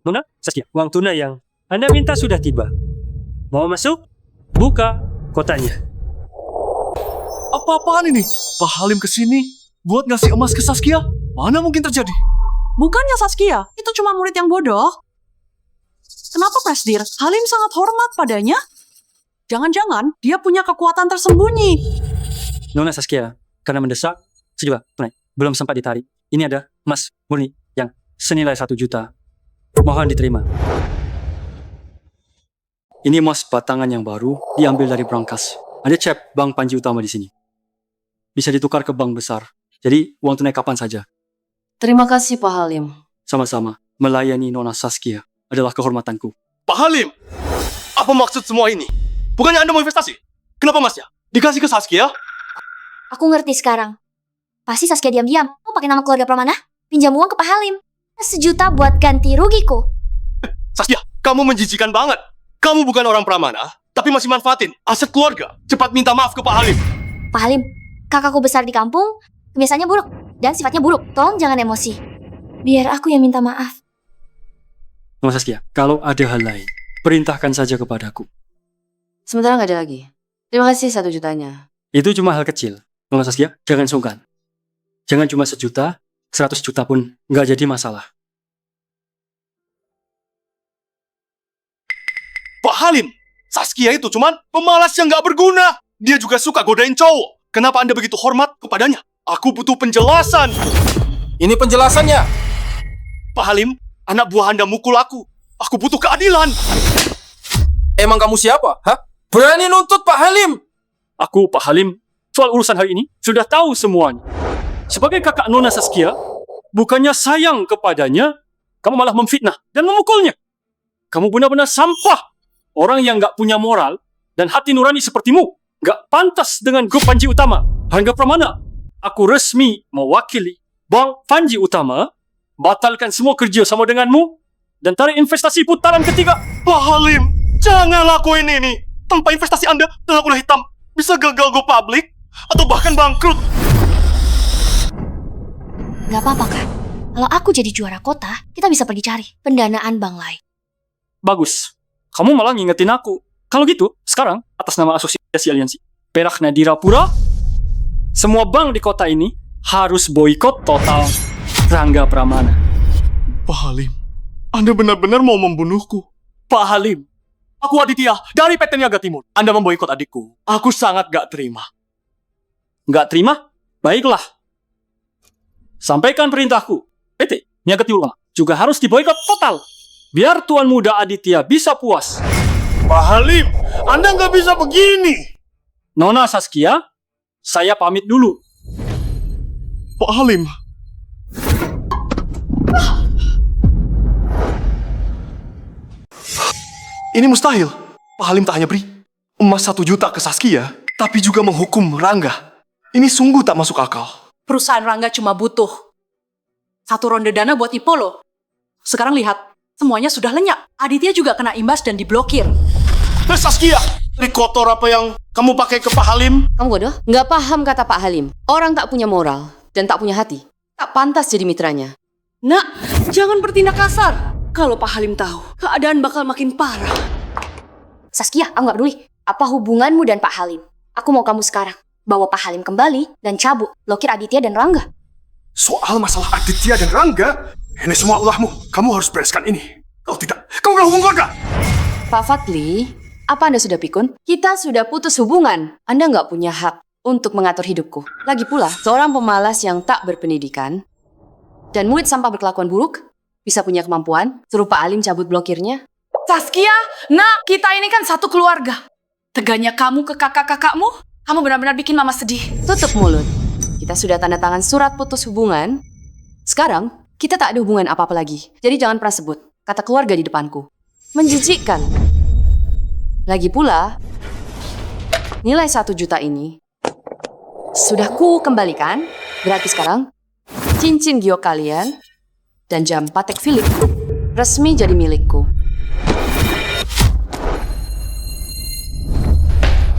Nona, Saskia, uang tunai yang Anda minta sudah tiba. Mau masuk? Buka kotaknya. Apa-apaan ini? Pak Halim kesini buat ngasih emas ke Saskia? Mana mungkin terjadi? Bukannya Saskia, itu cuma murid yang bodoh. Kenapa Presdir? Halim sangat hormat padanya. Jangan-jangan dia punya kekuatan tersembunyi. Nona Saskia, karena mendesak, sejuta tunai. Belum sempat ditarik. Ini ada emas murni yang senilai 1 juta. Mohon diterima. Ini emas batangan yang baru diambil dari brankas. Ada cek Bank Panji Utama di sini. Bisa ditukar ke bank besar. Jadi uang tunai kapan saja. Terima kasih Pak Halim. Sama-sama. Melayani Nona Saskia adalah kehormatanku. Pak Halim, apa maksud semua ini? Bukannya Anda mau investasi? Kenapa masnya? Dikasih ke Saskia? Aku ngerti sekarang. Pasti Saskia diam-diam. Mau pakai nama keluarga Pramana? Pinjam uang ke Pak Halim. 1 juta buat ganti rugiku. Saskia, kamu menjijikan banget. Kamu bukan orang Pramana, tapi masih manfaatin aset keluarga. Cepat minta maaf ke Pak Halim. Pak Halim, kakakku besar di kampung, kebiasaannya buruk dan sifatnya buruk. Tolong jangan emosi. Biar aku yang minta maaf. Nona Saskia, kalau ada hal lain, perintahkan saja kepadaku. Sementara nggak ada lagi. Terima kasih 1 jutanya. Itu cuma hal kecil. Nona Saskia, jangan sungkan. Jangan cuma 1 juta, 100 juta pun nggak jadi masalah. Pak Halim, Saskia itu cuman pemalas yang nggak berguna. Dia juga suka godain cowok. Kenapa Anda begitu hormat kepadanya? Aku butuh penjelasan. Ini penjelasannya. Pak Halim, anak buah Anda mukul aku. Aku butuh keadilan. Emang kamu siapa? Hah? Berani nuntut Pak Halim? Aku, Pak Halim, soal urusan hari ini sudah tahu semuanya. Sebagai kakak Nona Saskia, bukannya sayang kepadanya, kamu malah memfitnah dan memukulnya. Kamu benar-benar sampah. Orang yang nggak punya moral dan hati nurani sepertimu nggak pantas dengan grup Panji Utama. Rangga Pramana, aku resmi mewakili Bank Panji Utama, batalkan semua kerja sama denganmu dan tarik investasi putaran ketiga. Pak Halim, jangan lakuin ini. Tanpa investasi Anda dalam kuda hitam bisa gagal go public atau bahkan bangkrut. Gak apa-apa kan? Kalau aku jadi juara kota, kita bisa pergi cari pendanaan bank lain. Bagus. Kamu malah ngingetin aku. Kalau gitu, sekarang atas nama Asosiasi Aliansi Perak Nadirapura, semua bank di kota ini harus boikot total Rangga Pramana. Pak Halim, Anda benar-benar mau membunuhku. Pak Halim, aku Aditya dari PT Niaga Timur. Anda memboikot adikku. Aku sangat gak terima. Gak terima? Baiklah. Sampaikan perintahku. PT Niaga Timur juga harus diboikot total. Biar Tuan Muda Aditya bisa puas. Pak Halim, Anda nggak bisa begini. Nona Saskia, saya pamit dulu. Pak Halim. Ini mustahil. Pak Halim tak hanya beri emas 1 juta ke Saskia, tapi juga menghukum Rangga. Ini sungguh tak masuk akal. Perusahaan Rangga cuma butuh 1 ronde dana buat Ipolo. Sekarang lihat. Semuanya sudah lenyap. Aditya juga kena imbas dan diblokir. Saskia, trik kotor apa yang kamu pakai ke Pak Halim? Kamu bodoh? Nggak paham kata Pak Halim. Orang tak punya moral dan tak punya hati. Tak pantas jadi mitranya. Nak, jangan bertindak kasar. Kalau Pak Halim tahu, keadaan bakal makin parah. Saskia, aku nggak peduli. Apa hubunganmu dan Pak Halim? Aku mau kamu sekarang. Bawa Pak Halim kembali dan cabut. Blokir Aditya dan Rangga. Soal masalah Aditya dan Rangga, ini semua ulahmu. Kamu harus bereskan ini. Kalau tidak, kamu gak hubung keluarga. Pak Fadli, apa Anda sudah pikun? Kita sudah putus hubungan. Anda nggak punya hak untuk mengatur hidupku. Lagi pula, seorang pemalas yang tak berpendidikan dan murid sampah berkelakuan buruk bisa punya kemampuan suruh Pak Halim cabut blokirnya. Saskia, nak, kita ini kan satu keluarga. Teganya kamu ke kakak-kakakmu, kamu benar-benar bikin mama sedih. Tutup mulut. Kita sudah tanda tangan surat putus hubungan. Sekarang, kita tak ada hubungan apa-apa lagi. Jadi jangan pernah sebut kata keluarga di depanku. Menjijikkan. Lagi pula, nilai 1 juta ini sudah ku kembalikan. Berarti sekarang, cincin giok kalian dan jam Patek Philippe resmi jadi milikku.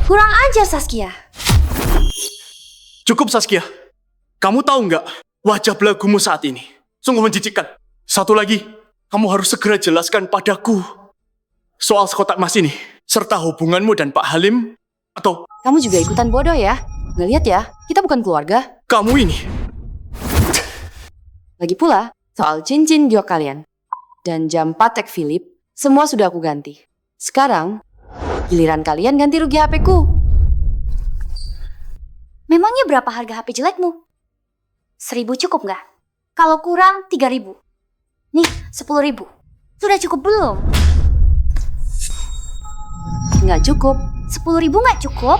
Kurang ajar, Saskia. Cukup, Saskia. Kamu tahu nggak wajah belagumu saat ini? Sungguh menjijikkan. Satu lagi, kamu harus segera jelaskan padaku soal sekotak emas ini, serta hubunganmu dan Pak Halim, atau... Kamu juga ikutan bodoh ya? Ngeliat ya, kita bukan keluarga. Kamu ini. Lagi pula, soal cincin giok kalian dan jam Patek Philippe, semua sudah aku ganti. Sekarang, giliran kalian ganti rugi HP-ku. Memangnya berapa harga HP jelekmu? 1.000 cukup nggak? Kalau kurang 3.000. Nih, 10.000. Sudah cukup belum? Nggak cukup. 10.000 nggak cukup?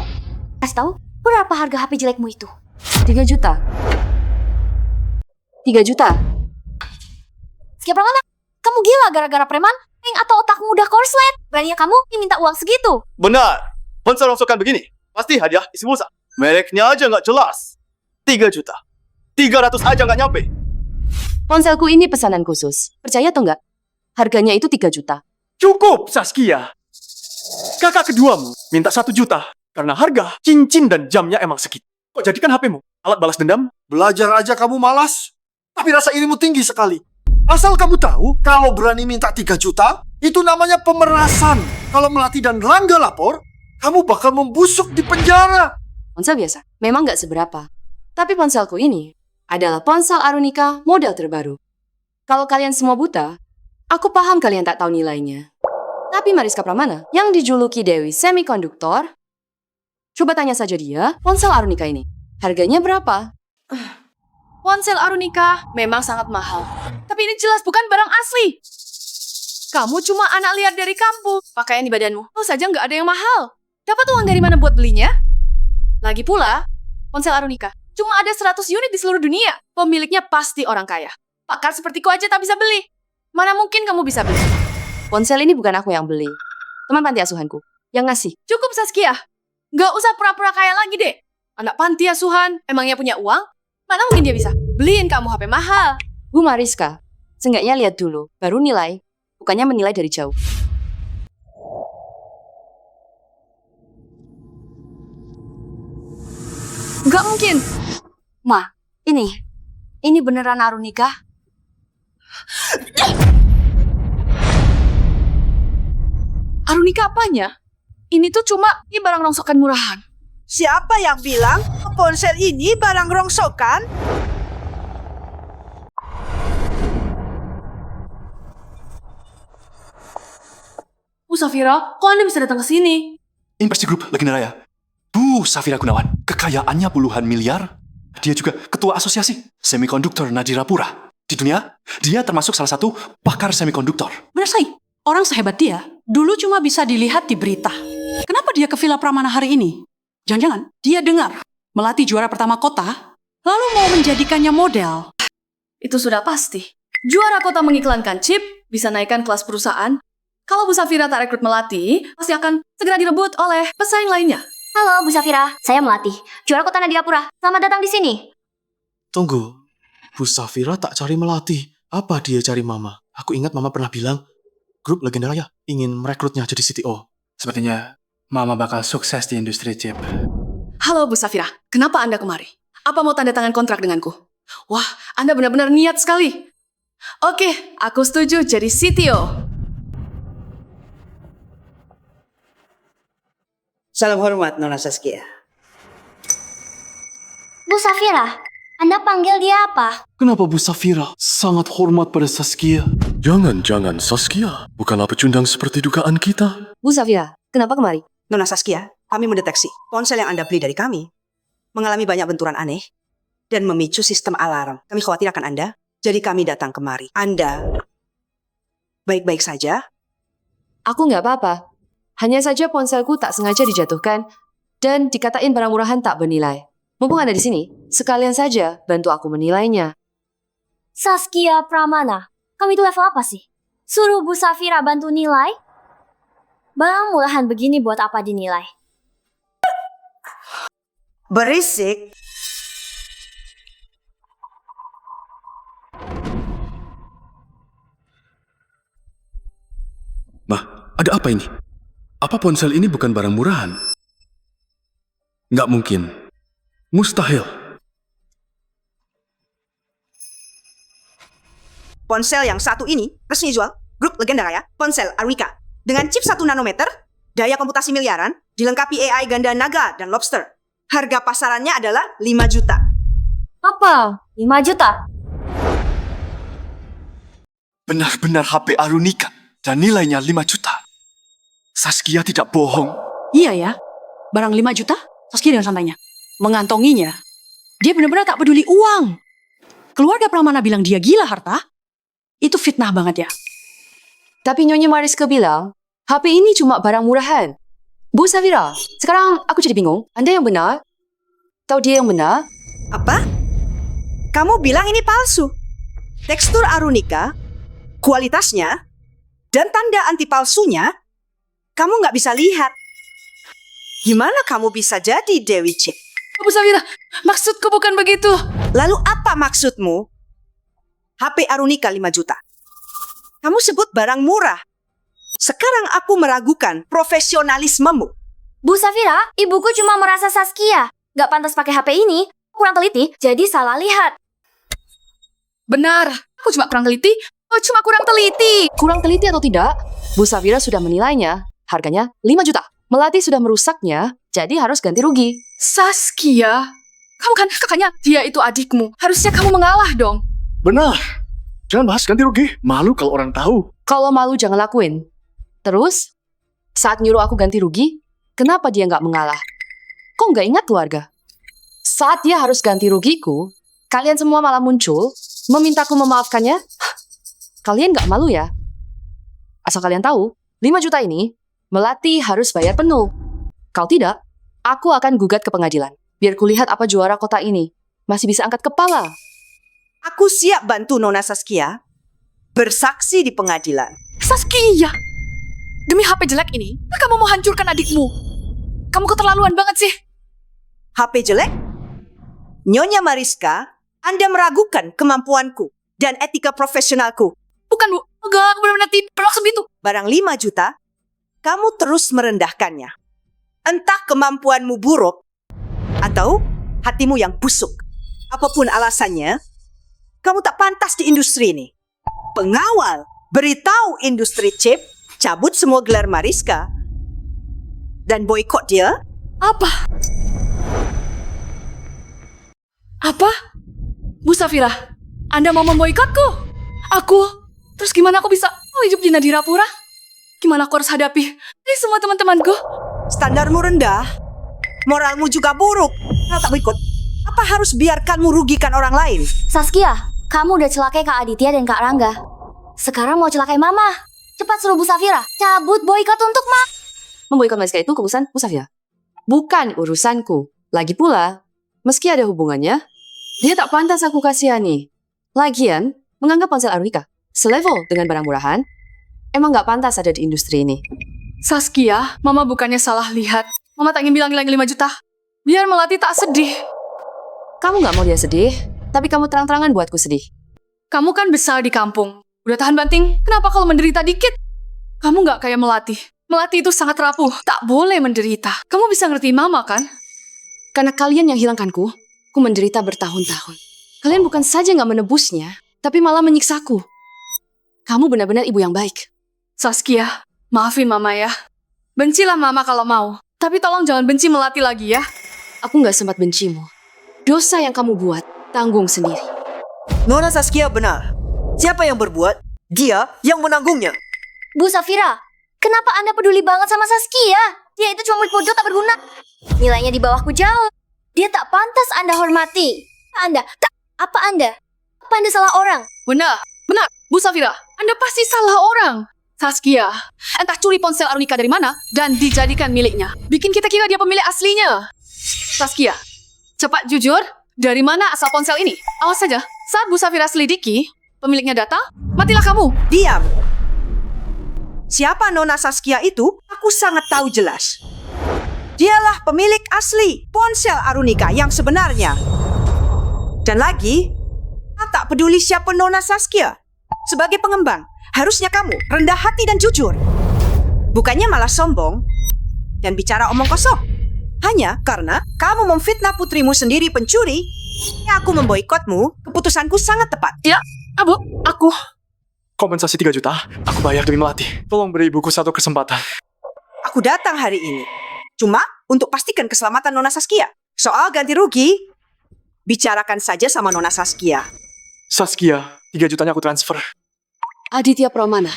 Kasih tahu, berapa harga HP jelekmu itu? 3 juta. 3 juta. Siapa mana? Kamu gila gara-gara preman? Atau otakmu udah korslet? Beraninya kamu minta uang segitu? Benar. Ponsel rongsokan begini, pasti hadiah isi pulsa. Mereknya aja nggak jelas. 3 juta. 300 aja nggak nyampe. Ponselku ini pesanan khusus. Percaya atau nggak? Harganya itu 3 juta. Cukup, Saskia. Kakak keduamu minta 1 juta karena harga cincin dan jamnya emang segitu. Kok jadikan HP-mu alat balas dendam? Belajar aja kamu malas, tapi rasa irimu tinggi sekali. Asal kamu tahu, kalau berani minta 3 juta, itu namanya pemerasan. Kalau Melati dan Rangga lapor, kamu bakal membusuk di penjara. Ponsel biasa, memang nggak seberapa. Tapi ponselku ini adalah ponsel Arunika model terbaru. Kalau kalian semua buta, aku paham kalian tak tahu nilainya. Tapi Mariska Pramana, yang dijuluki Dewi Semikonduktor, coba tanya saja dia, ponsel Arunika ini, harganya berapa? Ponsel Arunika memang sangat mahal. Tapi ini jelas bukan barang asli. Kamu cuma anak liar dari kampung. Pakaian di badanmu, saja nggak ada yang mahal. Dapat uang dari mana buat belinya? Lagi pula, ponsel Arunika cuma ada 100 unit di seluruh dunia. Pemiliknya pasti orang kaya. Pakar sepertiku aja tak bisa beli. Mana mungkin kamu bisa beli? Ponsel ini bukan aku yang beli. Teman panti asuhanku yang ngasih. Cukup, Saskia. Nggak usah pura-pura kaya lagi deh. Anak panti asuhan, emangnya punya uang? Mana mungkin dia bisa beliin kamu HP mahal. Bu Mariska, seenggaknya lihat dulu, baru nilai. Bukannya menilai dari jauh. Nggak mungkin. Ma, ini beneran Arunika? Arunika apanya? Ini tuh cuma barang rongsokan murahan. Siapa yang bilang ponsel ini barang rongsokan? Bu Safira, kok Anda bisa datang ke sini? Investi Group Legenda Raya. Bu Safira Gunawan, kekayaannya puluhan miliar. Dia juga ketua asosiasi semikonduktor Nadirapura. Di dunia, dia termasuk salah satu pakar semikonduktor. Benar, Say. Orang sehebat dia, dulu cuma bisa dilihat di berita. Kenapa dia ke Villa Pramana hari ini? Jangan-jangan dia dengar Melati juara pertama kota, lalu mau menjadikannya model. Itu sudah pasti. Juara kota mengiklankan chip, bisa naikkan kelas perusahaan. Kalau Bu Safira tak rekrut Melati, pasti akan segera direbut oleh pesaing lainnya. Halo, Bu Safira. Saya Melati, juara kota Nadirapura. Selamat datang di sini. Tunggu, Bu Safira tak cari Melati. Apa dia cari Mama? Aku ingat Mama pernah bilang, Grup Legenda Raya ingin merekrutnya jadi CTO. Sepertinya Mama bakal sukses di industri chip. Halo Bu Safira, kenapa Anda kemari? Apa mau tanda tangan kontrak denganku? Wah, Anda benar-benar niat sekali. Oke, aku setuju jadi CTO. Salam hormat, Nona Saskia. Bu Safira, Anda panggil dia apa? Kenapa Bu Safira sangat hormat pada Saskia? Jangan-jangan Saskia bukanlah pecundang seperti dugaan kita. Bu Safira, kenapa kemari? Nona Saskia, kami mendeteksi ponsel yang Anda beli dari kami mengalami banyak benturan aneh dan memicu sistem alarm. Kami khawatir akan Anda, jadi kami datang kemari. Anda baik-baik saja? Aku nggak apa-apa. Hanya saja ponselku tak sengaja dijatuhkan dan dikatain barang murahan tak bernilai. Mumpung Anda di sini, sekalian saja bantu aku menilainya. Saskia Pramana, kamu itu level apa sih? Suruh Bu Safira bantu nilai? Barang murahan begini buat apa dinilai? Berisik. Ma, ada apa ini? Apa ponsel ini bukan barang murahan? Nggak mungkin. Mustahil. Ponsel yang satu ini resmi jual grup legenda raya Ponsel Arunika dengan chip 1 nanometer, daya komputasi miliaran, dilengkapi AI ganda naga dan lobster. Harga pasarannya adalah 5 juta. Apa? 5 juta? Benar-benar HP Arunika dan nilainya 5 juta. Saskia tidak bohong. Iya ya, barang 5 juta, Saskia dengan santainya. Mengantonginya. Dia benar-benar tak peduli uang. Keluarga Pramana bilang dia gila harta. Itu fitnah banget ya. Tapi Nyonya Mariska bilang, HP ini cuma barang murahan. Bu Safira, sekarang aku jadi bingung. Anda yang benar? Atau dia yang benar? Apa? Kamu bilang ini palsu. Tekstur Arunika, kualitasnya, dan tanda anti palsunya, kamu nggak bisa lihat. Gimana kamu bisa jadi Dewi Chip? Bu Safira, maksudku bukan begitu. Lalu apa maksudmu? HP Arunika 5 juta. Kamu sebut barang murah. Sekarang aku meragukan profesionalismemu. Bu Safira, ibuku cuma merasa Saskia gak pantas pakai HP ini. Kurang teliti, jadi salah lihat. Benar, aku cuma kurang teliti. Oh, cuma kurang teliti. Kurang teliti atau tidak, Bu Safira sudah menilainya. Harganya 5 juta. Melati sudah merusaknya, jadi harus ganti rugi. Saskia, kamu kan kakaknya. Dia itu adikmu. Harusnya kamu mengalah dong. Benar. Jangan bahas ganti rugi. Malu kalau orang tahu. Kalau malu jangan lakuin. Terus, saat nyuruh aku ganti rugi, kenapa dia nggak mengalah? Kok nggak ingat keluarga? Saat dia harus ganti rugiku, kalian semua malah muncul, memintaku memaafkannya. Kalian nggak malu ya? Asal kalian tahu, 5 juta ini, Melati harus bayar penuh. Kalau tidak, aku akan gugat ke pengadilan. Biar kulihat apa juara kota ini masih bisa angkat kepala. Aku siap bantu Nona Saskia bersaksi di pengadilan. Saskia, demi HP jelek ini, kamu mau hancurkan adikmu. Kamu keterlaluan banget sih. HP jelek? Nyonya Mariska, Anda meragukan kemampuanku dan etika profesionalku. Bukan, Bu. Enggak, aku benar-benar tidak bermaksud itu. Barang 5 juta, kamu terus merendahkannya. Entah kemampuanmu buruk atau hatimu yang busuk. Apapun alasannya, kamu tak pantas di industri ini. Pengawal, beritahu industri chip, cabut semua gelar Mariska, dan boikot dia. Apa? Apa? Bu Safira, Anda mau memboikotku? Aku? Terus gimana aku bisa hidup di Nadirapura? Gimana aku harus hadapi ini semua teman-temanku? Standarmu rendah, moralmu juga buruk. Kalau tak boikot, apa harus biarkanmu rugikan orang lain? Saskia, kamu udah celakai Kak Aditya dan Kak Rangga. Sekarang mau celakai Mama. Cepat suruh Bu Safira cabut boikot untuk Ma. Memboikot Mariska itu urusan Bu Safira. Bukan urusanku. Lagi pula, meski ada hubungannya, dia tak pantas aku kasihani. Lagian, menganggap ponsel Arunika selevel dengan barang murahan, emang gak pantas ada di industri ini. Saskia, Mama bukannya salah lihat. Mama tak ingin bilang nilai 5 juta. Biar Melati tak sedih. Kamu gak mau dia sedih, tapi kamu terang-terangan buatku sedih. Kamu kan besar di kampung. Udah tahan banting, kenapa kalau menderita dikit? Kamu gak kayak Melati. Melati itu sangat rapuh, tak boleh menderita. Kamu bisa ngerti Mama kan? Karena kalian yang hilangkanku, aku menderita bertahun-tahun. Kalian bukan saja gak menebusnya, tapi malah menyiksaku. Kamu benar-benar ibu yang baik. Saskia, maafin Mama ya. Bencilah Mama kalau mau. Tapi tolong jangan benci Melati lagi ya. Aku gak sempat bencimu. Dosa yang kamu buat, tanggung sendiri. Nona Saskia benar. Siapa yang berbuat, Dia yang menanggungnya. Bu Safira, kenapa Anda peduli banget sama Saskia? Dia itu cuma murid pojok tak berguna. Nilainya di bawahku jauh. Dia tak pantas Anda hormati. Apa Anda salah orang? Benar, Bu Safira. Anda pasti salah orang. Saskia, entah curi ponsel Arunika dari mana dan dijadikan miliknya. Bikin kita kira dia pemilik aslinya. Saskia, cepat jujur, dari mana asal ponsel ini? Awas saja, saat Bu Safira selidiki, pemiliknya datang, matilah kamu. Diam. Siapa Nona Saskia itu? Aku sangat tahu jelas. Dialah pemilik asli ponsel Arunika yang sebenarnya. Dan lagi, tak peduli siapa Nona Saskia. Sebagai pengembang, harusnya kamu rendah hati dan jujur. Bukannya malah sombong dan bicara omong kosong. Hanya karena kamu memfitnah putrimu sendiri pencuri, aku memboikotmu, keputusanku sangat tepat. Ya, aku. Kompensasi 3 juta, aku bayar demi Melati. Tolong beri ibuku satu kesempatan. Aku datang hari ini cuma untuk pastikan keselamatan Nona Saskia. Soal ganti rugi, bicarakan saja sama Nona Saskia. Saskia, 3 jutanya aku transfer. Aditya Pramana,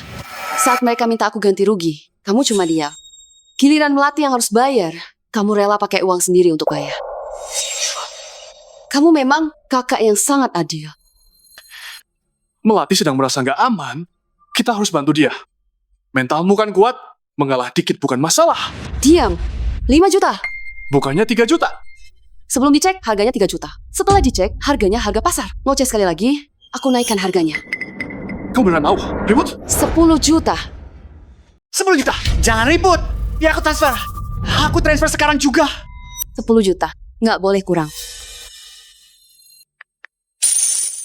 saat mereka minta aku ganti rugi, kamu cuma diam. Giliran Melati yang harus bayar, kamu rela pakai uang sendiri untuk bayar. Kamu memang kakak yang sangat adil. Melati sedang merasa nggak aman, kita harus bantu dia. Mentalmu kan kuat, mengalah dikit bukan masalah. Diam, 5 juta. Bukannya 3 juta. Sebelum dicek, harganya 3 juta. Setelah dicek, harganya harga pasar. Ngoceh sekali lagi, aku naikkan harganya. Kamu beneran mau? Ribut? 10 juta. 10 juta? Jangan ribut. Ya aku transfer. Aku transfer sekarang juga. 10 juta. Nggak boleh kurang.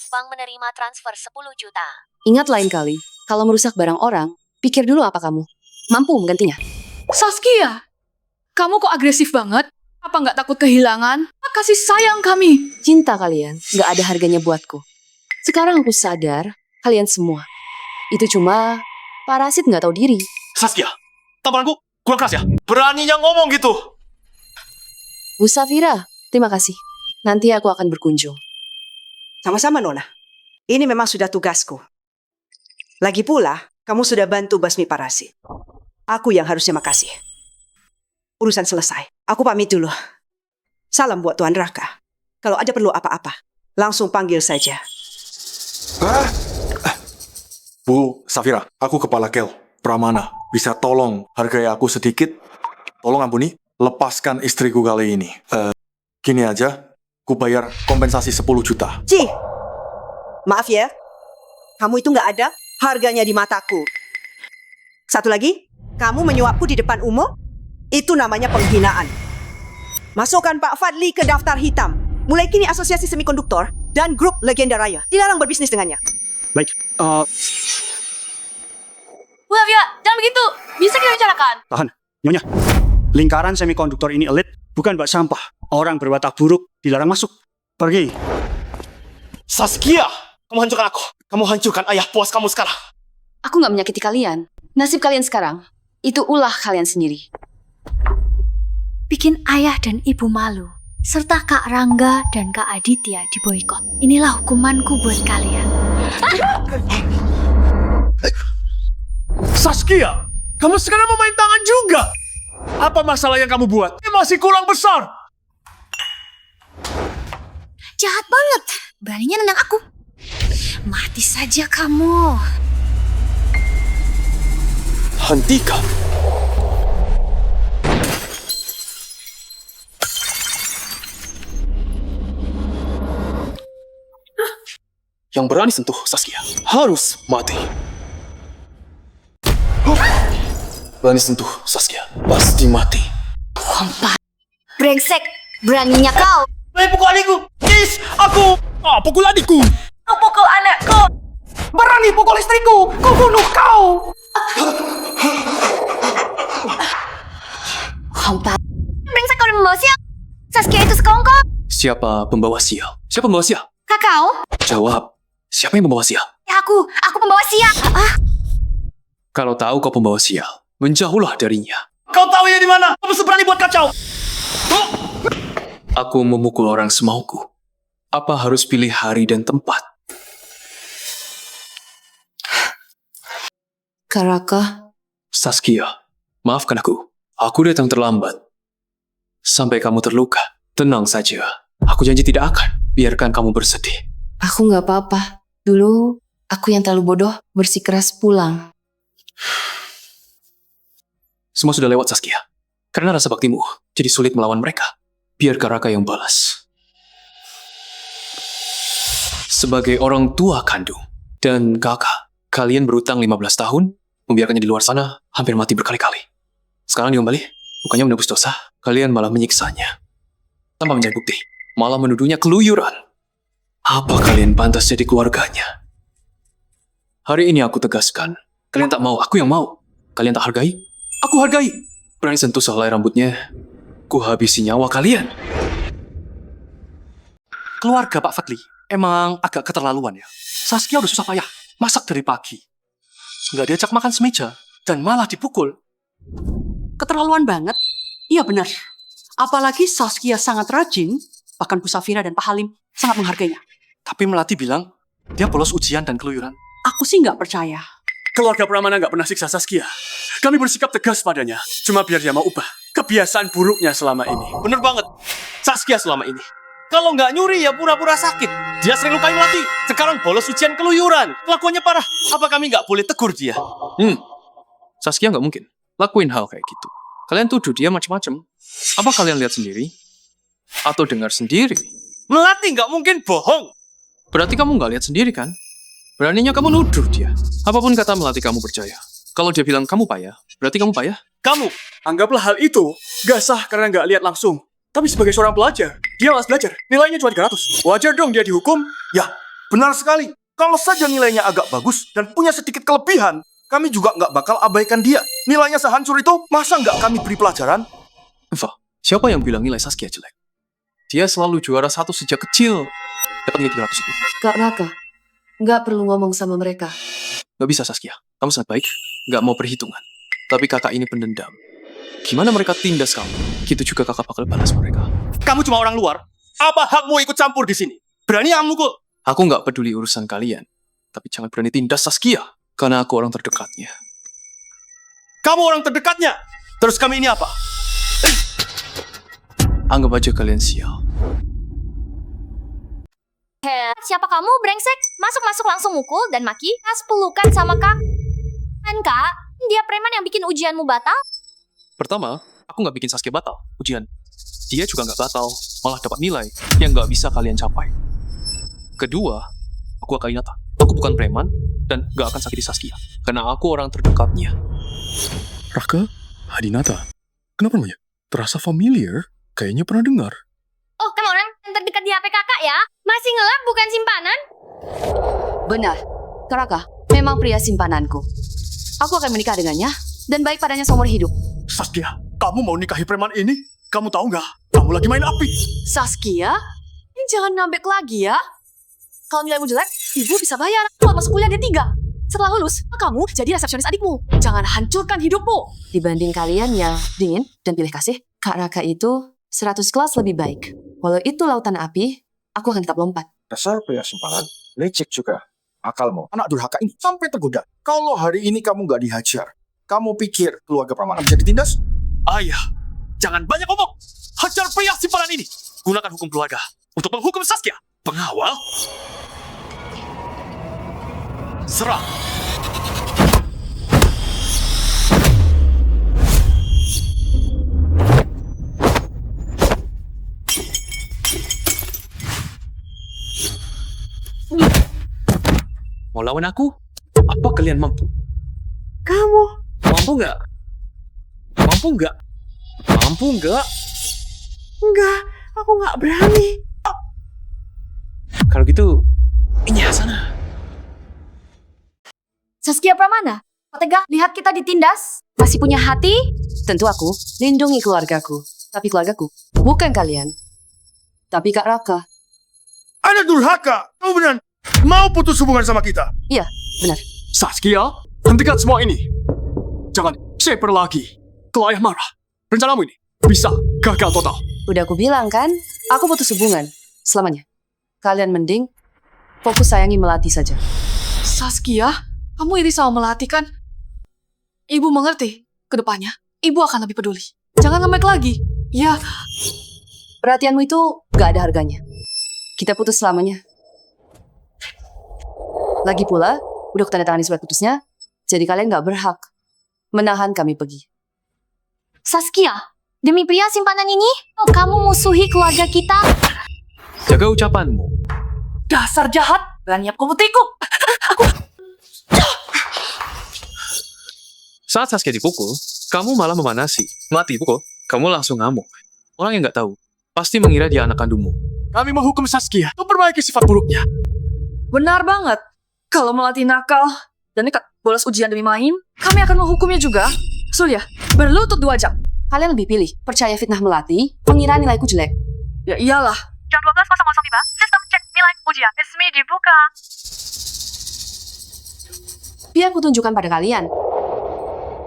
Bank menerima transfer 10 juta. Ingat lain kali, kalau merusak barang orang, pikir dulu apa kamu. Mampu menggantinya. Saskia, kamu kok agresif banget? Apa nggak takut kehilangan? Kasih sayang kami. Cinta kalian nggak ada harganya buatku. Sekarang aku sadar, kalian semua. Itu cuma parasit nggak tahu diri. Saskia, tamparanku kurang keras ya? Beraninya ngomong gitu. Bu Safira, terima kasih. Nanti aku akan berkunjung. Sama-sama, Nona. Ini memang sudah tugasku. Lagi pula, kamu sudah bantu basmi parasit. Aku yang harusnya makasih. Urusan selesai. Aku pamit dulu. Salam buat Tuan Raka. Kalau ada perlu apa-apa, langsung panggil saja. Bu Safira, aku kepala Kel, Pramana. Bisa tolong hargai aku sedikit? Tolong ampuni, lepaskan istriku kali ini. Gini aja, ku bayar kompensasi 10 juta. Ci, maaf ya. Kamu itu nggak ada harganya di mataku. Satu lagi, kamu menyuapku di depan umum, itu namanya penghinaan. Masukkan Pak Fadli ke daftar hitam. Mulai kini Asosiasi Semikonduktor dan Grup Legenda Raya dilarang berbisnis dengannya. Baik, Bu Safira, jangan begitu. Bisa kita bicarakan. Tahan, Nyonya. Lingkaran semikonduktor ini elit, bukan bak sampah. Orang berwatak buruk dilarang masuk. Pergi. Saskia, kamu hancurkan aku. Kamu hancurkan ayah puas kamu sekarang. Aku nggak menyakiti kalian. Nasib kalian sekarang, itu ulah kalian sendiri. Bikin ayah dan ibu malu, serta Kak Rangga dan Kak Aditya diboikot. Inilah hukumanku buat kalian. Saskia, kamu sekarang mau main tangan juga. Apa masalah yang kamu buat? Ini masih kurang besar. Jahat banget. Beraninya nendang aku. Mati saja kamu. Hentikan. Yang berani sentuh Saskia harus mati. Berani sentuh Saskia pasti mati. Kompak. Brengsek. Beraninya kau. Pukul adikku. Is, aku. Pukul adikku. Kau pukul anakku. Berani pukul istriku. Ku bunuh kau. Kompak. Brengsek kau udah membawa sial. Saskia itu sekongkol. Siapa pembawa sial? Siapa pembawa sial? Kakau. Jawab. Siapa yang membawa sial? Ya aku pembawa sial. Kalau tahu kau pembawa sial, menjauhlah darinya. Kau tahu ya di mana? Kamu seberani buat kacau. Aku memukul orang semauku. Apa harus pilih hari dan tempat? Kak Raka, Saskia, maafkan aku. Aku datang terlambat. Sampai kamu terluka. Tenang saja. Aku janji tidak akan biarkan kamu bersedih. aku nggak apa-apa. Dulu, aku yang terlalu bodoh bersikeras pulang. Semua sudah lewat, Saskia. Karena rasa baktimu jadi sulit melawan mereka. Biar Kak Raka yang balas. Sebagai orang tua kandung dan kakak, kalian berutang 15 tahun, membiarkannya di luar sana, hampir mati berkali-kali. Sekarang dikembali, bukannya menebus dosa, kalian malah menyiksanya. Tanpa mencari bukti, malah menuduhnya keluyuran. Apa kalian pantas jadi keluarganya? Hari ini aku tegaskan, kalian tak mau, aku yang mau. Kalian tak hargai, aku hargai. Berani sentuh sehelai rambutnya, ku habisi nyawa kalian. Keluarga Pak Fadli emang agak keterlaluan ya. Saskia udah susah payah, masak dari pagi. Nggak diajak makan semeja, dan malah dipukul. Keterlaluan banget. Iya benar. Apalagi Saskia sangat rajin, bahkan Bu Safira dan Pak Halim sangat menghargainya. Tapi Melati bilang, dia bolos ujian dan keluyuran. Aku sih nggak percaya. Keluarga Pramana nggak pernah siksa Saskia. Kami bersikap tegas padanya, cuma biar dia mau ubah kebiasaan buruknya selama ini. Bener banget. Saskia selama ini. Kalau nggak nyuri ya pura-pura sakit. Dia sering lukain Melati. Sekarang bolos ujian keluyuran. Kelakuannya parah. Apa kami nggak boleh tegur dia? Saskia nggak mungkin lakuin hal kayak gitu. Kalian tuduh dia macam-macam. Apa kalian lihat sendiri? Atau dengar sendiri? Melati nggak mungkin bohong. Berarti kamu nggak lihat sendiri kan? Beraninya kamu nuduh dia. Apapun kata Melati kamu percaya. Kalau dia bilang kamu payah, berarti kamu payah? Kamu, anggaplah hal itu gak sah karena nggak lihat langsung. Tapi sebagai seorang pelajar, dia malas belajar. Nilainya cuma 300. Wajar dong dia dihukum. Ya, benar sekali. Kalau saja nilainya agak bagus dan punya sedikit kelebihan, kami juga nggak bakal abaikan dia. Nilainya sehancur itu, masa nggak kami beri pelajaran? Eva, siapa yang bilang nilai Saskia jelek? Dia selalu juara 1 sejak kecil. Dapat nilai 300 itu. Kak Raka, nggak perlu ngomong sama mereka. Nggak bisa Saskia, kamu sangat baik. Nggak mau perhitungan. Tapi kakak ini pendendam. Gimana mereka tindas kamu? Gitu juga kakak bakal balas mereka. Kamu cuma orang luar. Apa hakmu ikut campur di sini? Berani kamu kok? Aku nggak peduli urusan kalian. Tapi jangan berani tindas Saskia. Karena aku orang terdekatnya. Kamu orang terdekatnya? Terus kami ini apa? Anggap aja kalian sial. Siapa kamu, brengsek? Masuk-masuk langsung mukul dan maki. Pas pelukan sama kak. Kan kak, dia preman yang bikin ujianmu batal. Pertama, aku nggak bikin Saskia batal ujian. Dia juga nggak batal, malah dapat nilai yang nggak bisa kalian capai. Kedua, aku akan nyata. Aku bukan preman dan nggak akan sakiti Saskia. Karena aku orang terdekatnya. Raka? Adinata? Kenapa namanya? Terasa familiar? Kayaknya pernah dengar. Oh, kamu orang yang terdekat di HP kakak ya? Masih ngelap bukan simpanan? Benar. Kak Raka, memang pria simpananku. Aku akan menikah dengannya dan baik padanya seumur hidup. Saskia, kamu mau nikahi preman ini? Kamu tahu nggak? Kamu lagi main api. Saskia, ini jangan ngambek lagi ya. Kalau nilaimu jelek, ibu bisa bayar buat masuk kuliah D3. Setelah lulus, kamu jadi resepsionis adikmu. Jangan hancurkan hidupmu. Dibanding kalian yang dingin dan pilih kasih, Kak Raka itu 100 kelas lebih baik. Walau itu lautan api, aku akan tetap lompat. Dasar pria simpanan, lecek juga. Akalmu, anak durhaka ini sampai tergoda. Kalau hari ini kamu nggak dihajar, kamu pikir keluarga Pramana bisa ditindas? Ayah, jangan banyak ngomong. Hajar pria simpanan ini. Gunakan hukum keluarga untuk menghukum Saskia. Pengawal. Serang. Mau lawan aku? Apa kalian mampu? Kamu Mampu nggak? Mampu nggak? Mampu nggak? enggak, aku nggak berani. Kalau gitu, ini sana. Saskia Pramana, kau tega lihat kita ditindas? Masih punya hati? Tentu aku lindungi keluargaku. Tapi keluargaku bukan kalian. Tapi Kak Raka. Ada durhaka, kamu benar mau putus hubungan sama kita? Iya, benar. Saskia, hentikan semua ini. Jangan shaper lagi. Kalau ayah marah, rencanamu ini bisa gagal total. Udah aku bilang kan, aku putus hubungan selamanya. Kalian mending fokus sayangi Melati saja. Saskia, kamu iri sama Melati kan? Ibu mengerti. Kedepannya, ibu akan lebih peduli. Jangan ngemek lagi. Ya, Perhatianmu itu gak ada harganya. Kita putus selamanya. Lagi pula, udah kutandatangani surat putusnya, jadi kalian gak berhak menahan kami pergi. Saskia, demi pria simpanan ini, kamu musuhi keluarga kita. Jaga ucapanmu. dasar jahat. Berani kamu tikuk. Saat Saskia dipukul, kamu malah memanasi. Melati pukul, kamu langsung ngamuk. Orang yang nggak tahu, pasti mengira dia anak kandungmu. Kami menghukum Saskia untuk perbaiki sifat buruknya. Benar banget. Kalau Melati nakal dan nekat bolos ujian demi main, kami akan menghukumnya juga. Surya, berlutut 2 jam. Kalian lebih pilih percaya fitnah Melati, mengira nilaiku jelek. Ya iyalah. Jam 12.00 tiba, sistem cek nilai ujian resmi dibuka. Biar kutunjukkan pada kalian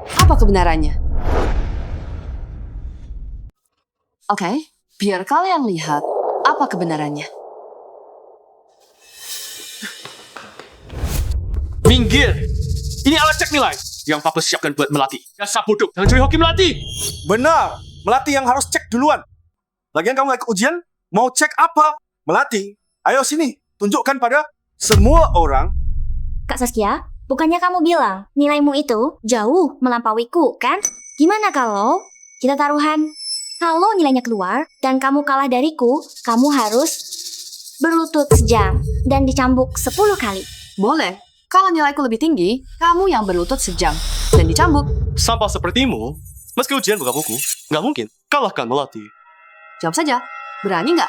apa kebenarannya. Oke, biar kalian lihat apa kebenarannya. Minggir! Ini alat cek nilai yang Papa siapkan buat Melati. Dasar bodoh, jangan curi hoki Melati! Benar, Melati yang harus cek duluan. Lagian kamu lagi ujian, mau cek apa? Melati, ayo sini, tunjukkan pada semua orang. Kak Saskia, bukannya kamu bilang nilaimu itu jauh melampauiku, kan? Gimana kalau kita taruhan? Kalau nilainya keluar dan kamu kalah dariku, kamu harus berlutut sejam dan dicambuk 10 kali. Boleh. Kalau nilaiku lebih tinggi, kamu yang berlutut sejam dan dicambuk. Sampah sepertimu, meski ujian buka buku, nggak mungkin kalahkan Melati. Jawab saja, berani nggak?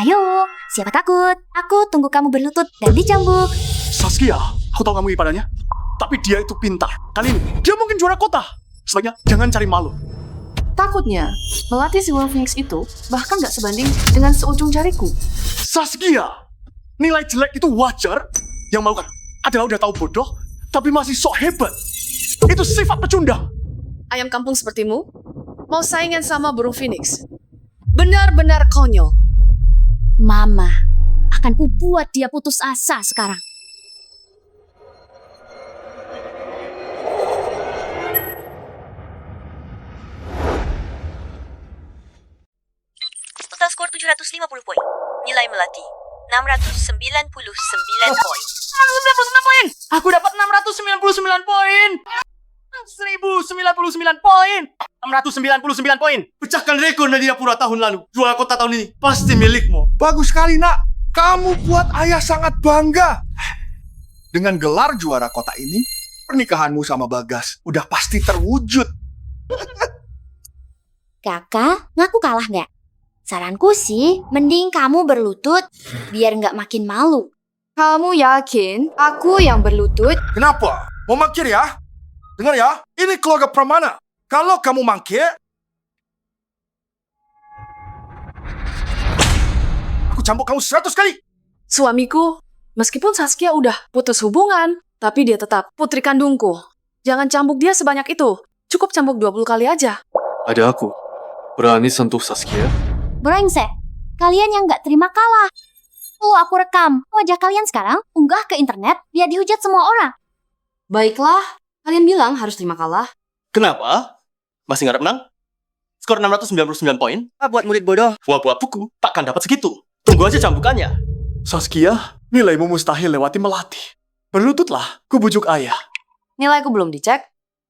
Ayo, siapa takut? Aku tunggu kamu berlutut dan dicambuk. Saskia, aku tahu kamu ibaratnya. Tapi dia itu pintar. Kali ini, dia mungkin juara kota. Sebaiknya jangan cari malu. Takutnya, melatih si Wolf Phoenix itu bahkan nggak sebanding dengan seujung jariku. Saskia, nilai jelek itu wajar. Yang mau kan adalah udah tahu bodoh, tapi masih sok hebat. Itu sifat pecundang. Ayam kampung sepertimu mau saingan sama burung phoenix. Benar-benar konyol. Mama, akan kubuat dia putus asa sekarang. Total skor 750 poin. Nilai Melati 699 poin. 699 poin. Aku dapat 699 poin. 1099 poin. 699 poin. Pecahkan rekor Nadinapura tahun lalu. Juara kota tahun ini pasti milikmu. Bagus sekali, nak. Kamu buat ayah sangat bangga. Dengan gelar juara kota ini, pernikahanmu sama Bagas udah pasti terwujud. Kakak, ngaku kalah nggak? Saranku sih, mending kamu berlutut biar nggak makin malu. Kamu yakin aku yang berlutut? Kenapa? Mau mangkir ya? Dengar ya, ini keluarga Pramana. Kalau kamu mangkir, aku cambuk kamu 100 kali. Suamiku, meskipun Saskia udah putus hubungan, tapi dia tetap putri kandungku. Jangan cambuk dia sebanyak itu. Cukup cambuk 20 kali aja. Ada aku. Berani sentuh Saskia? Brengsek, kalian yang nggak terima kalah. Aku rekam wajah kalian sekarang, unggah ke internet biar dihujat semua orang. Baiklah, kalian bilang harus terima kalah. Kenapa? Masih ngarep menang? Skor 699 poin? Buat murid bodoh. Buah-buah buku, takkan dapat segitu. Tunggu aja cambukannya. Saskia, nilaimu mustahil lewati Melati. Berlututlah, ku bujuk ayah. Nilaiku belum dicek.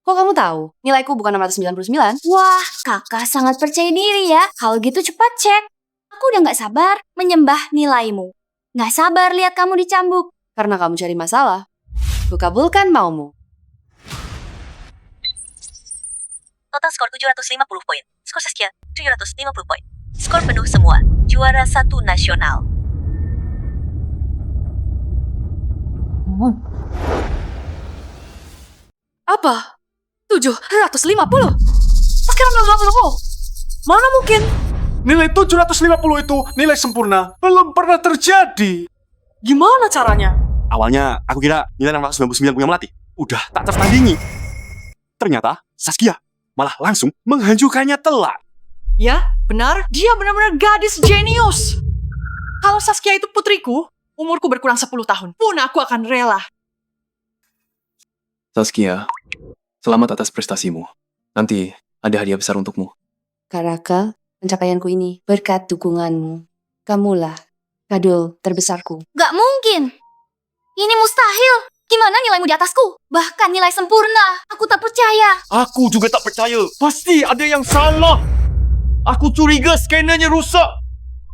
Kok kamu tahu? Nilaiku bukan 699. Wah, kakak sangat percaya diri ya. Kalau gitu cepat cek. Aku udah nggak sabar menyembah nilaimu. Nggak sabar lihat kamu dicambuk. Karena kamu cari masalah. Kukabulkan maumu. Total skor 750 poin. Skor Saskia 750 poin. Skor penuh semua. Juara 1 nasional. Apa? 750? Sekarang 650. Mana mungkin? Nilai 750 itu nilai sempurna. Belum pernah terjadi. Gimana caranya? Awalnya aku kira nilai 699 punya Melati udah tak tertandingi. Ternyata Saskia malah langsung menghancurkannya telak. Ya, benar. Dia benar-benar gadis jenius. Kalau Saskia itu putriku, umurku berkurang 10 tahun. Pun aku akan rela. Saskia, Selamat atas prestasimu. Nanti ada hadiah besar untukmu. Kak Raka, pencapaianku ini berkat dukunganmu. Kamulah kado terbesarku. Gak mungkin. Ini mustahil. Gimana nilaimu di atasku? Bahkan nilai sempurna. Aku tak percaya. Aku juga tak percaya. Pasti ada yang salah. Aku curiga scannernya rusak.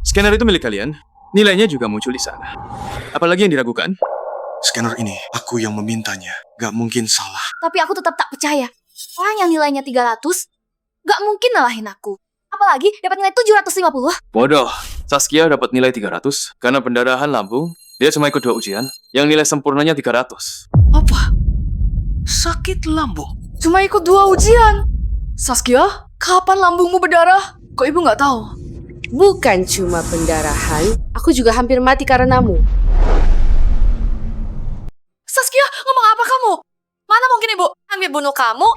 Scanner itu milik kalian. Nilainya juga muncul di sana. Apalagi yang diragukan? Scanner ini, aku yang memintanya. Gak mungkin salah. Tapi aku tetap tak percaya. Orang yang nilainya 300 gak mungkin ngalahin aku. Apalagi dapat nilai 750. Bodoh. Saskia dapat nilai 300 karena pendarahan lambung. Dia cuma ikut 2 ujian, yang nilai sempurnanya 300. Apa? Sakit lambung? Cuma ikut 2 ujian? Saskia, kapan lambungmu berdarah? Kok ibu nggak tahu? Bukan cuma pendarahan, aku juga hampir mati karenamu. Saskia, ngomong apa kamu? Mana mungkin ibu hampir bunuh kamu?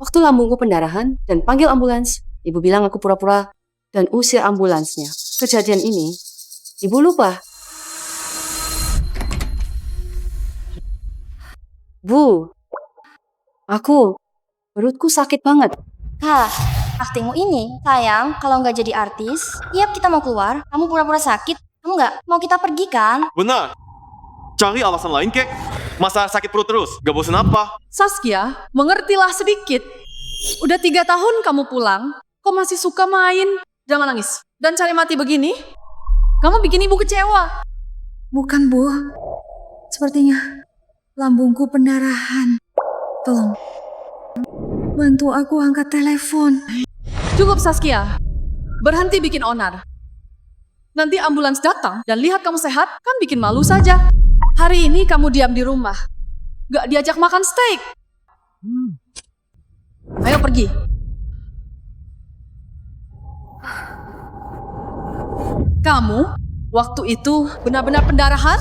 Waktu lambungku pendarahan dan panggil ambulans, ibu bilang aku pura-pura dan usir ambulansnya. Kejadian ini, ibu lupa. Bu, perutku sakit banget. Hah, aktingmu ini, sayang, kalau nggak jadi artis, tiap kita mau keluar, kamu pura-pura sakit, kamu nggak mau kita pergi kan? Benar. Cari alasan lain, kek. Masa sakit perut terus? Gak bosan apa? Saskia, mengertilah sedikit. Udah 3 tahun kamu pulang, kok masih suka main? Jangan nangis. Dan cari mati begini, kamu bikin ibu kecewa. Bukan, Bu. Sepertinya lambungku pendarahan. Tolong, bantu aku angkat telepon. Cukup Saskia, berhenti bikin onar. Nanti ambulans datang dan lihat kamu sehat, kan bikin malu saja. Hari ini kamu diam di rumah, gak diajak makan steak. Ayo pergi. Kamu waktu itu benar-benar pendarahan?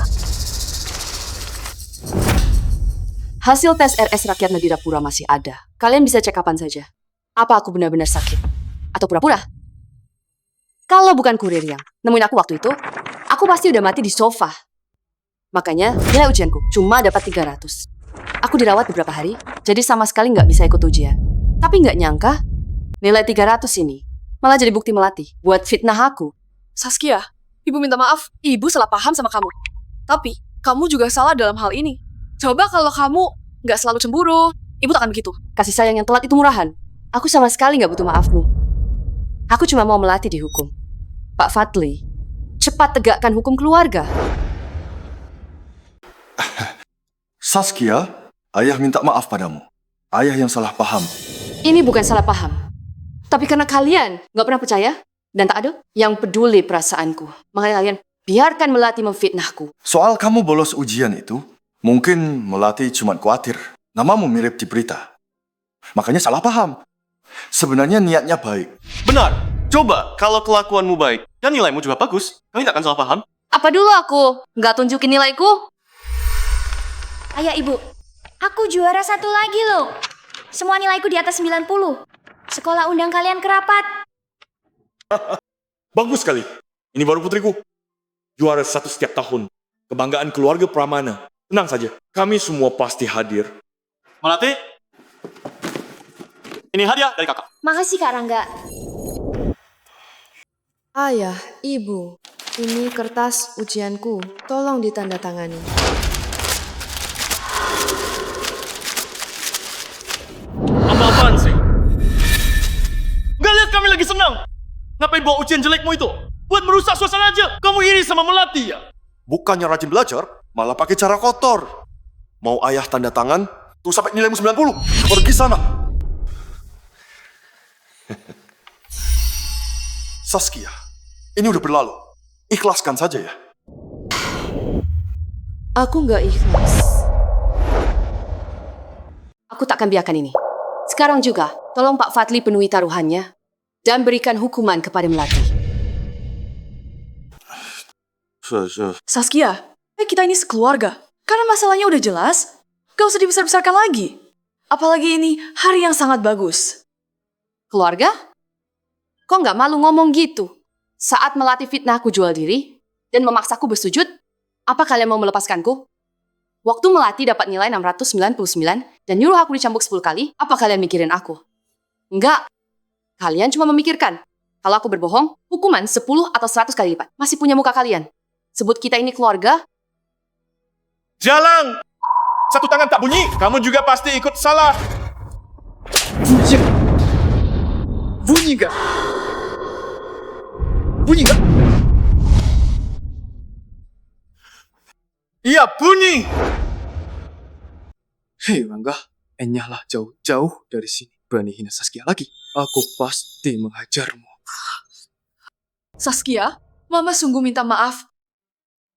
Hasil tes RS Rakyat Nadira-Pura masih ada. Kalian bisa cek kapan saja. Apa aku benar-benar sakit? Atau pura-pura? Kalau bukan kurir yang nemuin aku waktu itu, aku pasti udah mati di sofa. Makanya nilai ujianku cuma dapat 300. Aku dirawat beberapa hari, jadi sama sekali nggak bisa ikut ujian. Tapi nggak nyangka, nilai 300 ini malah jadi bukti melati buat fitnah aku. Saskia, ibu minta maaf, ibu salah paham sama kamu. Tapi, kamu juga salah dalam hal ini. Coba kalau kamu nggak selalu cemburu, ibu takkan begitu. Kasih sayang yang telat itu murahan. Aku sama sekali nggak butuh maafmu. Aku cuma mau melatih dihukum. Pak Fadli, cepat tegakkan hukum keluarga. Saskia, ayah minta maaf padamu. Ayah yang salah paham. Ini bukan salah paham. Tapi karena kalian nggak pernah percaya dan tak ada yang peduli perasaanku. Makanya kalian biarkan Melati memfitnahku. Soal kamu bolos ujian itu, mungkin Melati cuma khawatir. Namamu mirip di berita. Makanya salah paham. Sebenarnya niatnya baik. Benar. Coba kalau kelakuanmu baik dan nilaimu juga bagus, kami tak akan salah paham. Apa dulu aku nggak tunjukin nilaiku? Ayo ibu, aku juara 1 lagi loh. Semua nilaiku di atas 90. Sekolah undang kalian ke rapat. Bagus sekali. Ini baru putriku. Juara 1 setiap tahun. Kebanggaan keluarga Pramana. Tenang saja, kami semua pasti hadir. Melati, ini hadiah dari kakak. Makasih Kak Rangga. Ayah, ibu, ini kertas ujianku. Tolong ditandatangani. Apa-apaan sih? Gak lihat kami lagi senang. Ngapain bawa ujian jelekmu itu? Buat merusak suasana aja. Kamu iri sama Melati ya? Bukannya rajin belajar, malah pakai cara kotor. Mau ayah tanda tangan, tuh sampai nilaimu 90. Pergi sana. Saskia, ini udah berlalu. Ikhlaskan saja ya. Aku nggak ikhlas. Aku tak akan biarkan ini. Sekarang juga, tolong Pak Fadli penuhi taruhannya dan berikan hukuman kepada Melati. Saskia, kita ini sekeluarga. Karena masalahnya udah jelas, gak usah dibesar-besarkan lagi. Apalagi ini hari yang sangat bagus. Keluarga? Kok nggak malu ngomong gitu? Saat Melati fitnahku jual diri dan memaksaku bersujud, apa kalian mau melepaskanku? Waktu Melati dapat nilai 699, dan nyuruh aku dicambuk 10 kali, apa kalian mikirin aku? Enggak. Kalian cuma memikirkan. Kalau aku berbohong, hukuman 10 atau 100 kali lipat. Masih punya muka kalian. Sebut kita ini keluarga. Jalan! Satu tangan tak bunyi, kamu juga pasti ikut salah. Bunyi gak? Bunyi gak? Iya, bunyi! Hei Rangga, enyahlah jauh-jauh dari sini. Berani hina Saskia lagi. Aku pasti menghajarmu. Saskia, Mama sungguh minta maaf.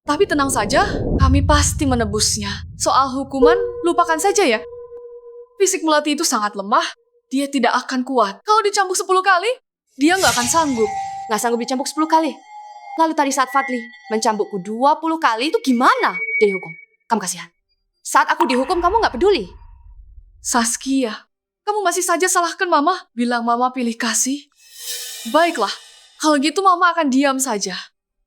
Tapi tenang saja, kami pasti menebusnya. Soal hukuman, lupakan saja ya. Fisik Melati itu sangat lemah, dia tidak akan kuat. Kalau dicambuk 10 kali, dia nggak akan sanggup. Nggak sanggup dicambuk 10 kali. Lalu tadi saat Fadli mencambukku 20 kali, itu gimana dia dihukum? Kamu kasihan. Saat aku dihukum, kamu nggak peduli. Saskia, kamu masih saja salahkan Mama. Bilang Mama pilih kasih. Baiklah, kalau gitu Mama akan diam saja.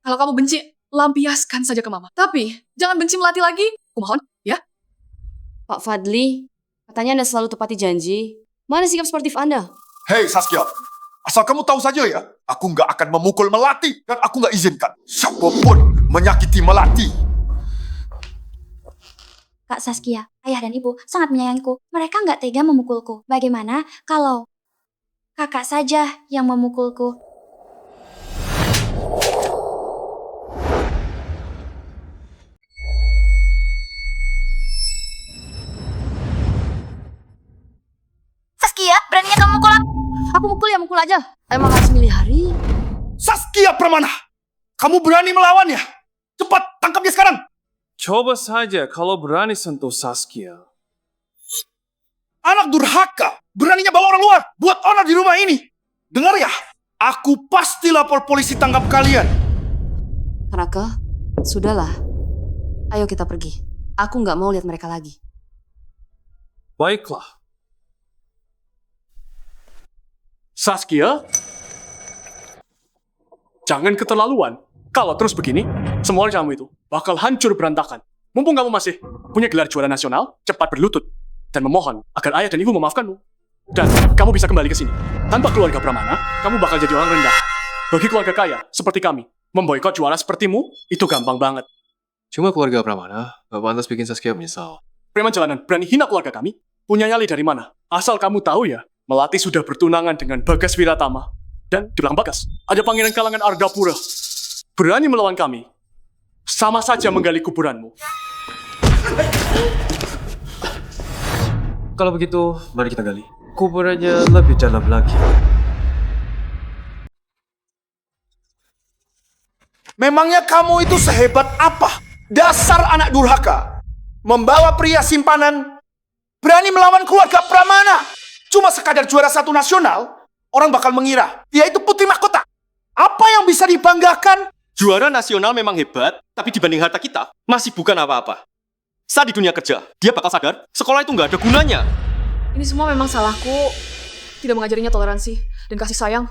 Kalau kamu benci, lampiaskan saja ke Mama. Tapi, jangan benci Melati lagi. Aku mohon, ya? Pak Fadli, katanya Anda selalu tepati janji. Mana sikap sportif Anda? Hei Saskia, asal kamu tahu saja ya, aku nggak akan memukul Melati dan aku nggak izinkan siapapun menyakiti Melati. Kak Saskia, ayah dan ibu sangat menyayangiku. Mereka nggak tega memukulku. Bagaimana kalau kakak saja yang memukulku? Saskia, beraninya kamu mukul aku? Aku mukul ya mukul aja. Emang harus milih hari? Saskia Pramana, kamu berani melawannya? Cepat, tangkap dia sekarang. Coba saja kalau berani sentuh Saskia. Anak durhaka, beraninya bawa orang luar, buat onar di rumah ini. Dengar ya, aku pasti lapor polisi tangkap kalian. Raka, sudahlah. Ayo kita pergi. Aku nggak mau lihat mereka lagi. Baiklah. Saskia, jangan keterlaluan. Kalau terus begini, semua kamu itu bakal hancur berantakan. Mumpung kamu masih punya gelar juara nasional, cepat berlutut dan memohon agar ayah dan ibu memaafkanmu. Dan kamu bisa kembali ke sini. Tanpa keluarga Pramana, kamu bakal jadi orang rendah. Bagi keluarga kaya seperti kami, memboikot juara sepertimu itu gampang banget. Cuma keluarga Pramana gak pantas bikin Saskia menyesal. Preman jalanan berani hina keluarga kami? Punya nyali dari mana? Asal kamu tahu ya, Melati sudah bertunangan dengan Bagas Wiratama. Dan di belakang Bagas, ada pangeran kalangan Ardapura. Berani melawan kami, sama saja menggali kuburanmu. Kalau begitu, mari kita gali. Kuburannya lebih dalam lagi. Memangnya kamu itu sehebat apa? Dasar anak durhaka. Membawa pria simpanan, berani melawan keluarga Pramana. Cuma sekadar juara 1 nasional, orang bakal mengira dia itu putri mahkota. Apa yang bisa dibanggakan? Juara nasional memang hebat, tapi dibanding harta kita, masih bukan apa-apa. Saat di dunia kerja, dia bakal sadar sekolah itu nggak ada gunanya. Ini semua memang salahku. Tidak mengajarinya toleransi dan kasih sayang.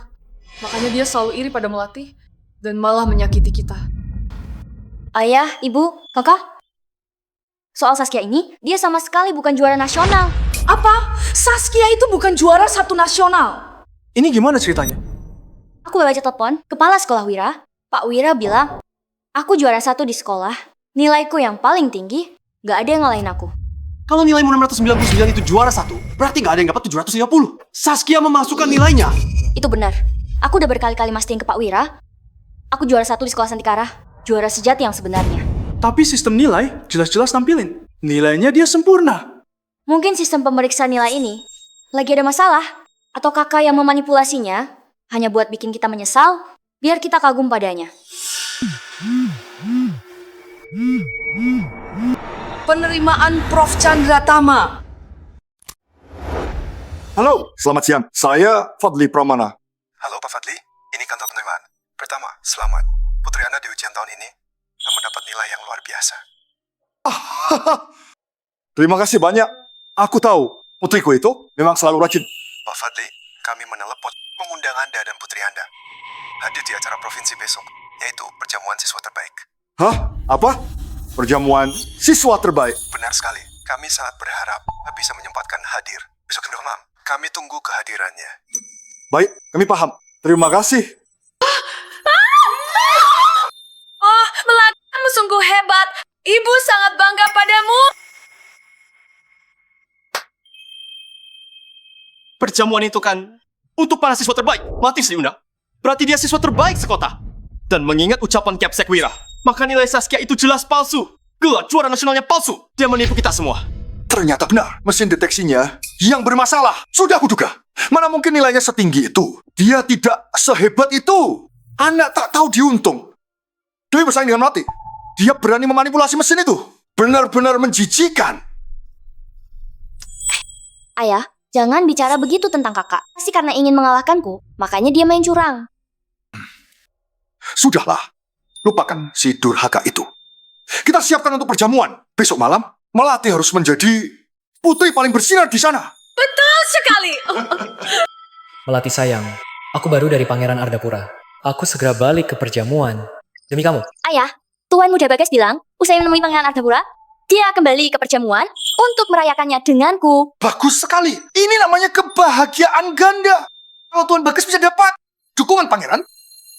Makanya dia selalu iri pada Melati dan malah menyakiti kita. Ayah, ibu, kakak. Soal Saskia ini, dia sama sekali bukan juara nasional. Apa? Saskia itu bukan juara 1 nasional? Ini gimana ceritanya? Aku baca telepon kepala sekolah Wira. Pak Wira bilang, aku juara 1 di sekolah. Nilaiku yang paling tinggi, gak ada yang ngalahin aku. Kalau nilaimu 699 itu juara 1, berarti nggak ada yang dapat 750. Saskia memasukkan nilainya. Itu benar. Aku udah berkali-kali mastiin ke Pak Wira. Aku juara 1 di sekolah Santikara. Juara sejati yang sebenarnya. Tapi sistem nilai jelas-jelas nampilin. Nilainya dia sempurna. Mungkin sistem pemeriksa nilai ini lagi ada masalah. Atau kakak yang memanipulasinya hanya buat bikin kita menyesal, biar kita kagum padanya. Penerimaan Prof. Chandra Tama. Halo, selamat siang. Saya Fadli Pramana. Halo Pak Fadli, ini kantor penerimaan. Pertama, selamat. Putri Anda di ujian tahun ini mendapat nilai yang luar biasa. Terima kasih banyak. Aku tahu, putriku itu memang selalu rajin. Pak Fadli, kami menelepon mengundang Anda dan putri Anda hadir di acara provinsi besok, yaitu perjamuan siswa terbaik. Hah? Apa? Perjamuan siswa terbaik? Benar sekali. Kami sangat berharap bisa menyempatkan hadir besok malam. Kami tunggu kehadirannya. Baik, kami paham. Terima kasih. Oh, Melati, kamu sungguh hebat. Ibu sangat bangga padamu. Perjamuan itu kan untuk para siswa terbaik. Melati diundang. Berarti dia siswa terbaik sekota. Dan mengingat ucapan Capsek Wira, maka nilai Saskia itu jelas palsu. Gelar juara nasionalnya palsu. Dia menipu kita semua. Ternyata benar, mesin deteksinya yang bermasalah. Sudah kuduga. Mana mungkin nilainya setinggi itu? Dia tidak sehebat itu. Anak tak tahu diuntung. Dewi bersaing dengan Melati. Dia berani memanipulasi mesin itu. Benar-benar menjijikan. Ayah, jangan bicara begitu tentang kakak. Pasti karena ingin mengalahkanku, makanya dia main curang. Sudahlah, lupakan si durhaka itu. Kita siapkan untuk perjamuan. Besok malam, Melati harus menjadi putri paling bersinar di sana. Betul sekali. Melati sayang, aku baru dari Pangeran Ardapura. Aku segera balik ke perjamuan. Demi kamu. Ayah, Tuan Muda Bagas bilang, usai menemui Pangeran Ardapura, dia kembali ke perjamuan untuk merayakannya denganku. Bagus sekali. Ini namanya kebahagiaan ganda. Kalau Tuan Bagas bisa dapat dukungan pangeran,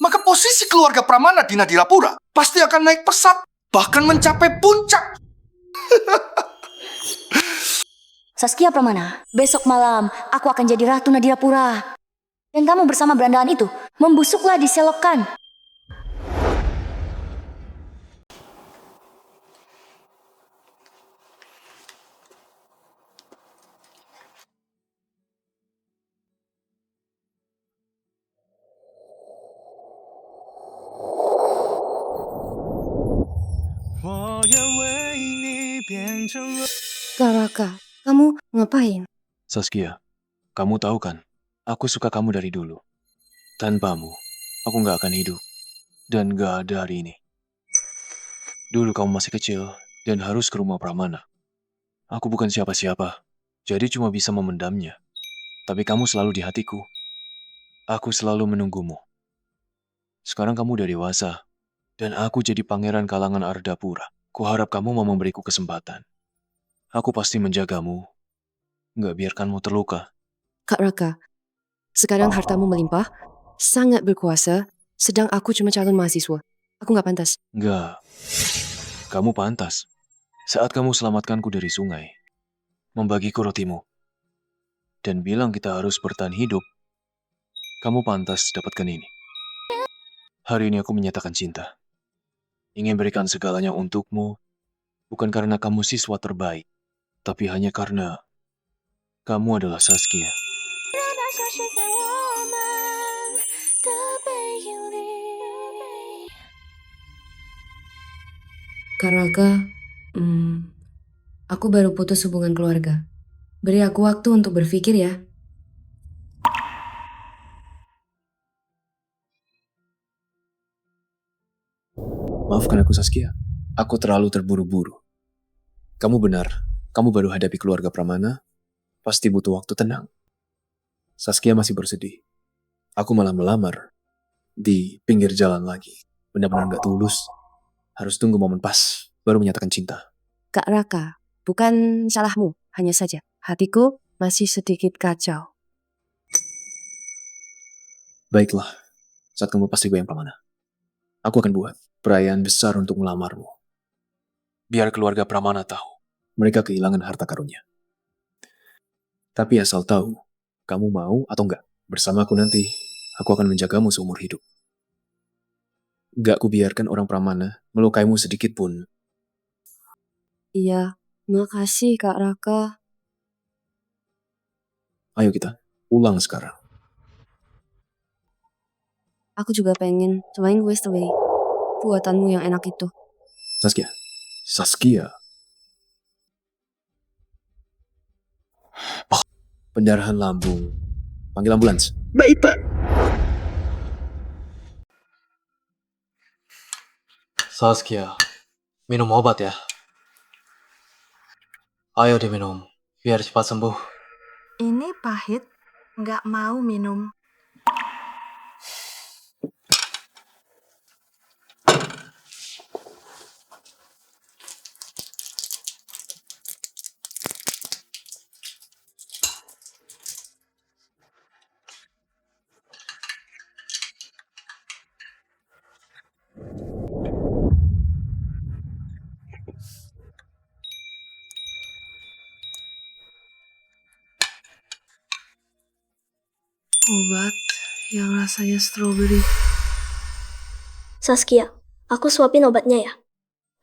maka posisi keluarga Pramana di Nadirapura pasti akan naik pesat, bahkan mencapai puncak. Saskia Pramana, besok malam aku akan jadi Ratu Nadirapura. Dan kamu bersama berandaan itu, membusuklah di selokan. Kak Raka, kamu ngapain? Saskia, kamu tahu kan, aku suka kamu dari dulu. Tanpamu, aku nggak akan hidup. Dan nggak ada hari ini. Dulu kamu masih kecil dan harus ke rumah Pramana. Aku bukan siapa-siapa, jadi cuma bisa memendamnya. Tapi kamu selalu di hatiku. Aku selalu menunggumu. Sekarang kamu udah dewasa, dan aku jadi pangeran kalangan Ardapura. Kuharap kamu mau memberiku kesempatan. Aku pasti menjagamu, nggak biarkanmu terluka. Kak Raka, sekarang hartamu melimpah, sangat berkuasa, sedang aku cuma calon mahasiswa. Aku nggak pantas. Nggak. Kamu pantas. Saat kamu selamatkanku dari sungai, membagiku rotimu, dan bilang kita harus bertahan hidup, kamu pantas dapatkan ini. Hari ini aku menyatakan cinta. Ingin berikan segalanya untukmu, bukan karena kamu siswa terbaik, tapi hanya karena kamu adalah Saskia. Kak Raka, aku baru putus hubungan keluarga. Beri aku waktu untuk berpikir ya. Maafkan aku Saskia, aku terlalu terburu-buru. Kamu benar, kamu baru hadapi keluarga Pramana, pasti butuh waktu tenang. Saskia masih bersedih. Aku malah melamar di pinggir jalan lagi. Benar-benar gak tulus. Harus tunggu momen pas, baru menyatakan cinta. Kak Raka, bukan salahmu, hanya saja hatiku masih sedikit kacau. Baiklah, saat kamu pasti goyang Pramana. Aku akan buat perayaan besar untuk melamarmu. Biar keluarga Pramana tahu, mereka kehilangan harta karunnya. Tapi asal tahu, kamu mau atau enggak, bersamaku nanti, aku akan menjagamu seumur hidup. Gak kubiarkan orang Pramana melukaimu sedikit pun. Iya, makasih Kak Raka. Ayo kita, ulang sekarang. Aku juga pengen cobain kue strawberry. Buatanmu yang enak itu. Saskia. Saskia. Pendarahan lambung. Panggil ambulans. Baik, Pak. Saskia, minum obat ya. Ayo diminum, biar cepat sembuh. Ini pahit, nggak mau minum. Obat yang rasanya stroberi. Saskia, aku suapin obatnya ya.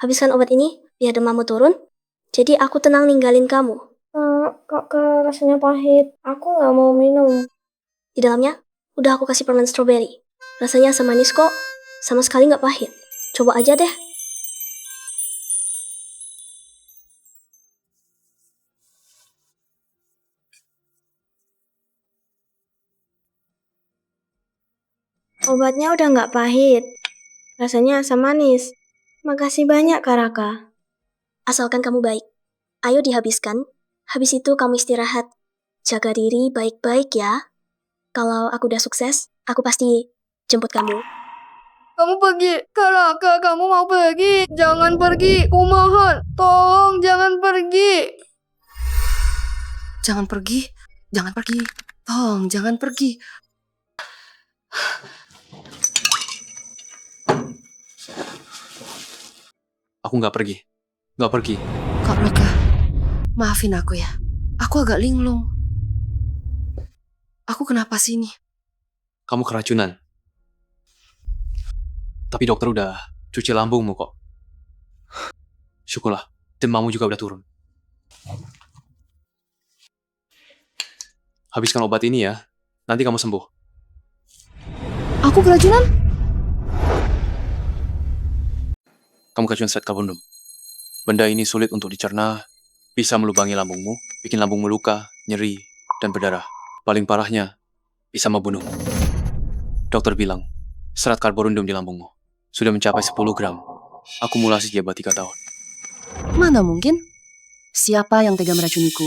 Habiskan obat ini, biar demammu turun. Jadi aku tenang ninggalin kamu. Kakak, rasanya pahit. Aku nggak mau minum. Di dalamnya, udah aku kasih permen stroberi. Rasanya asam manis kok. Sama sekali nggak pahit. Coba aja deh. Obatnya udah nggak pahit. Rasanya asam manis. Makasih banyak, Kak Raka. Asalkan kamu baik. Ayo dihabiskan. Habis itu kamu istirahat. Jaga diri baik-baik ya. Kalau aku udah sukses, aku pasti jemput kamu. Kamu pergi, Kak Raka, kamu mau pergi. Jangan pergi, ku mohon. Tolong, jangan pergi. Jangan pergi. Jangan pergi. Tolong, jangan pergi. Aku nggak pergi. Nggak pergi. Kak Raka, maafin aku ya. Aku agak linglung. Aku kenapa sini? Kamu keracunan. Tapi dokter udah cuci lambungmu kok. Syukurlah, demammu juga udah turun. Habiskan obat ini ya, nanti kamu sembuh. Aku keracunan? Kamu keracunan zat karbonum. Benda ini sulit untuk dicerna, bisa melubangi lambungmu, bikin lambungmu luka, nyeri, dan berdarah. Paling parahnya, bisa membunuh. Dokter bilang, serat karbonum di lambungmu sudah mencapai 10 gram. Akumulasi jabat 3 tahun. Mana mungkin? Siapa yang tega meracuniku?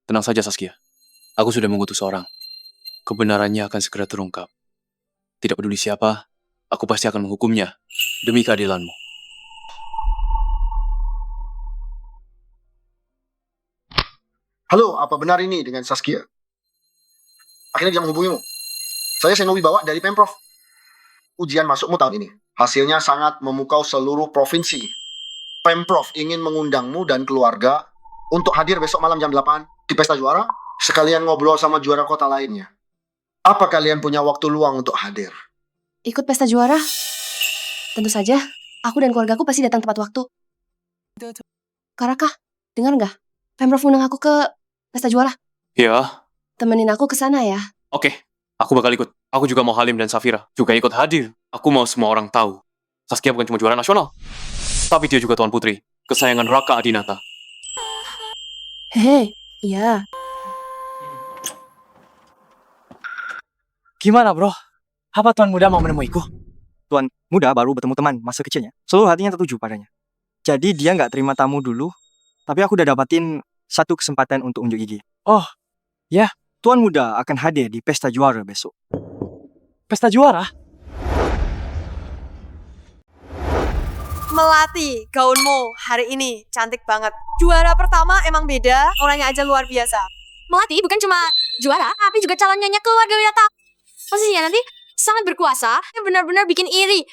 Tenang saja Saskia. Aku sudah mengutus orang. Kebenarannya akan segera terungkap. Tidak peduli siapa, aku pasti akan menghukumnya demi keadilanmu. Halo, apa benar ini dengan Saskia? Akhirnya bisa menghubungimu. Saya Seno Wibawa dari Pemprov. Ujian masukmu tahun ini. Hasilnya sangat memukau seluruh provinsi. Pemprov ingin mengundangmu dan keluarga untuk hadir besok malam jam 8 di Pesta Juara, sekalian ngobrol sama juara kota lainnya. Apa kalian punya waktu luang untuk hadir? Ikut pesta juara? Tentu saja, aku dan keluargaku pasti datang tepat waktu. Kak Raka, dengar nggak? Pemprov undang aku ke pesta juara. Ya. Temenin aku ke sana ya. Oke, aku bakal ikut. Aku juga mau Halim dan Safira juga ikut hadir. Aku mau semua orang tahu. Saskia bukan cuma juara nasional, tapi dia juga Tuan Putri, kesayangan Raka Adinata. Hei, iya. Gimana bro? Apa Tuan Muda mau menemuiku? Tuan Muda baru bertemu teman masa kecilnya. Seluruh hatinya tertuju padanya. Jadi dia nggak terima tamu dulu, tapi aku udah dapatin satu kesempatan untuk unjuk gigi. Oh, ya. Tuan Muda akan hadir di Pesta Juara besok. Pesta Juara? Melati, gaunmu hari ini cantik banget. Juara pertama emang beda, orangnya aja luar biasa. Melati bukan cuma juara, tapi juga calon nyonya keluarga Wirata. Posisinya nanti sangat berkuasa, yang benar-benar bikin iri.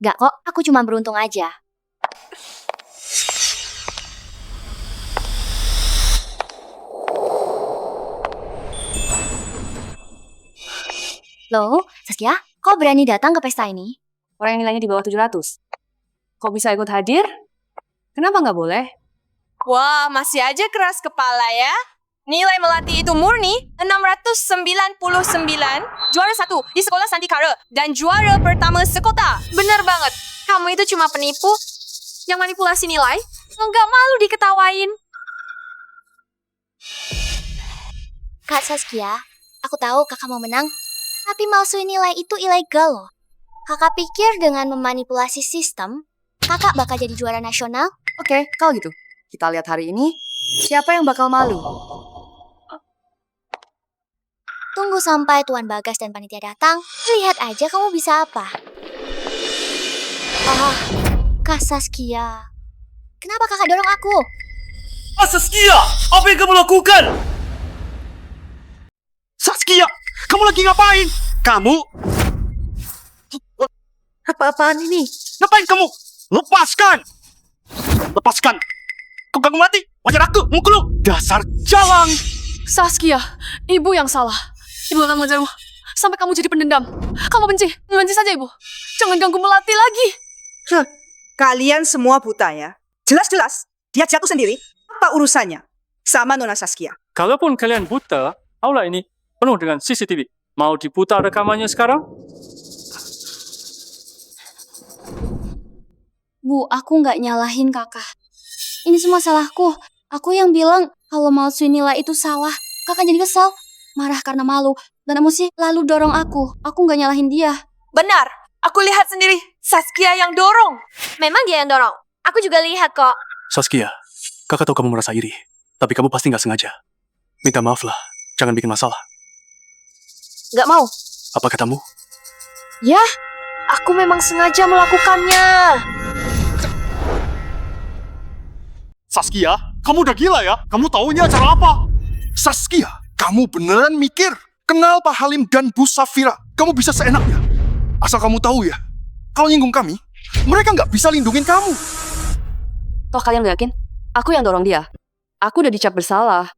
Gak kok, aku cuma beruntung aja. Loh, Saskia, kok berani datang ke pesta ini? Orang yang nilainya di bawah 700. Kok bisa ikut hadir? Kenapa nggak boleh? Wah, masih aja keras kepala ya. Nilai Melati itu murni 699, juara 1 di sekolah Santikara, dan juara pertama sekota. Bener banget, kamu itu cuma penipu yang manipulasi nilai, nggak malu diketawain. Kak Saskia, aku tahu kakak mau menang, tapi malsuin nilai itu ilegal loh. Kakak pikir dengan memanipulasi sistem, kakak bakal jadi juara nasional? Oke, kalau gitu, kita lihat hari ini siapa yang bakal malu. Tunggu sampai Tuan Bagas dan panitia datang, lihat aja kamu bisa apa. Kak Saskia. Kenapa kakak dorong aku? Saskia, apa yang kamu lakukan? Saskia, kamu lagi ngapain? Kamu? Apa-apaan ini? Ngapain kamu? Lepaskan! Lepaskan! Kau ganggu Melati? Wajar aku, mukul lu. Dasar jalang. Saskia, ibu yang salah. Ibu akan mengajarmu sampai kamu jadi pendendam. Kamu benci saja ibu. Jangan ganggu Melati lagi. Kalian semua buta ya. Jelas-jelas dia jatuh sendiri. Apa urusannya sama Nona Saskia? Kalaupun kalian buta, aula ini penuh dengan CCTV. Mau diputar rekamannya sekarang? Bu, aku nggak nyalahin kakak. Ini semua salahku. Aku yang bilang kalau malsuin nilai itu salah. Kakak jadi kesal, marah karena malu, dan emosi lalu dorong aku. Aku nggak nyalahin dia. Benar, aku lihat sendiri. Saskia yang dorong. Memang dia yang dorong. Aku juga lihat kok. Saskia, kakak tahu kamu merasa iri. Tapi kamu pasti nggak sengaja. Minta maaf lah, jangan bikin masalah. Nggak mau. Apa katamu? Ya, aku memang sengaja melakukannya. Saskia, kamu udah gila ya? Kamu taunya acara apa? Saskia, kamu beneran mikir? Kenal Pak Halim dan Bu Safira? Kamu bisa seenaknya. Asal kamu tahu ya, kalau nyinggung kami, mereka nggak bisa lindungin kamu. Toh kalian gak yakin? Aku yang dorong dia. Aku udah dicap bersalah.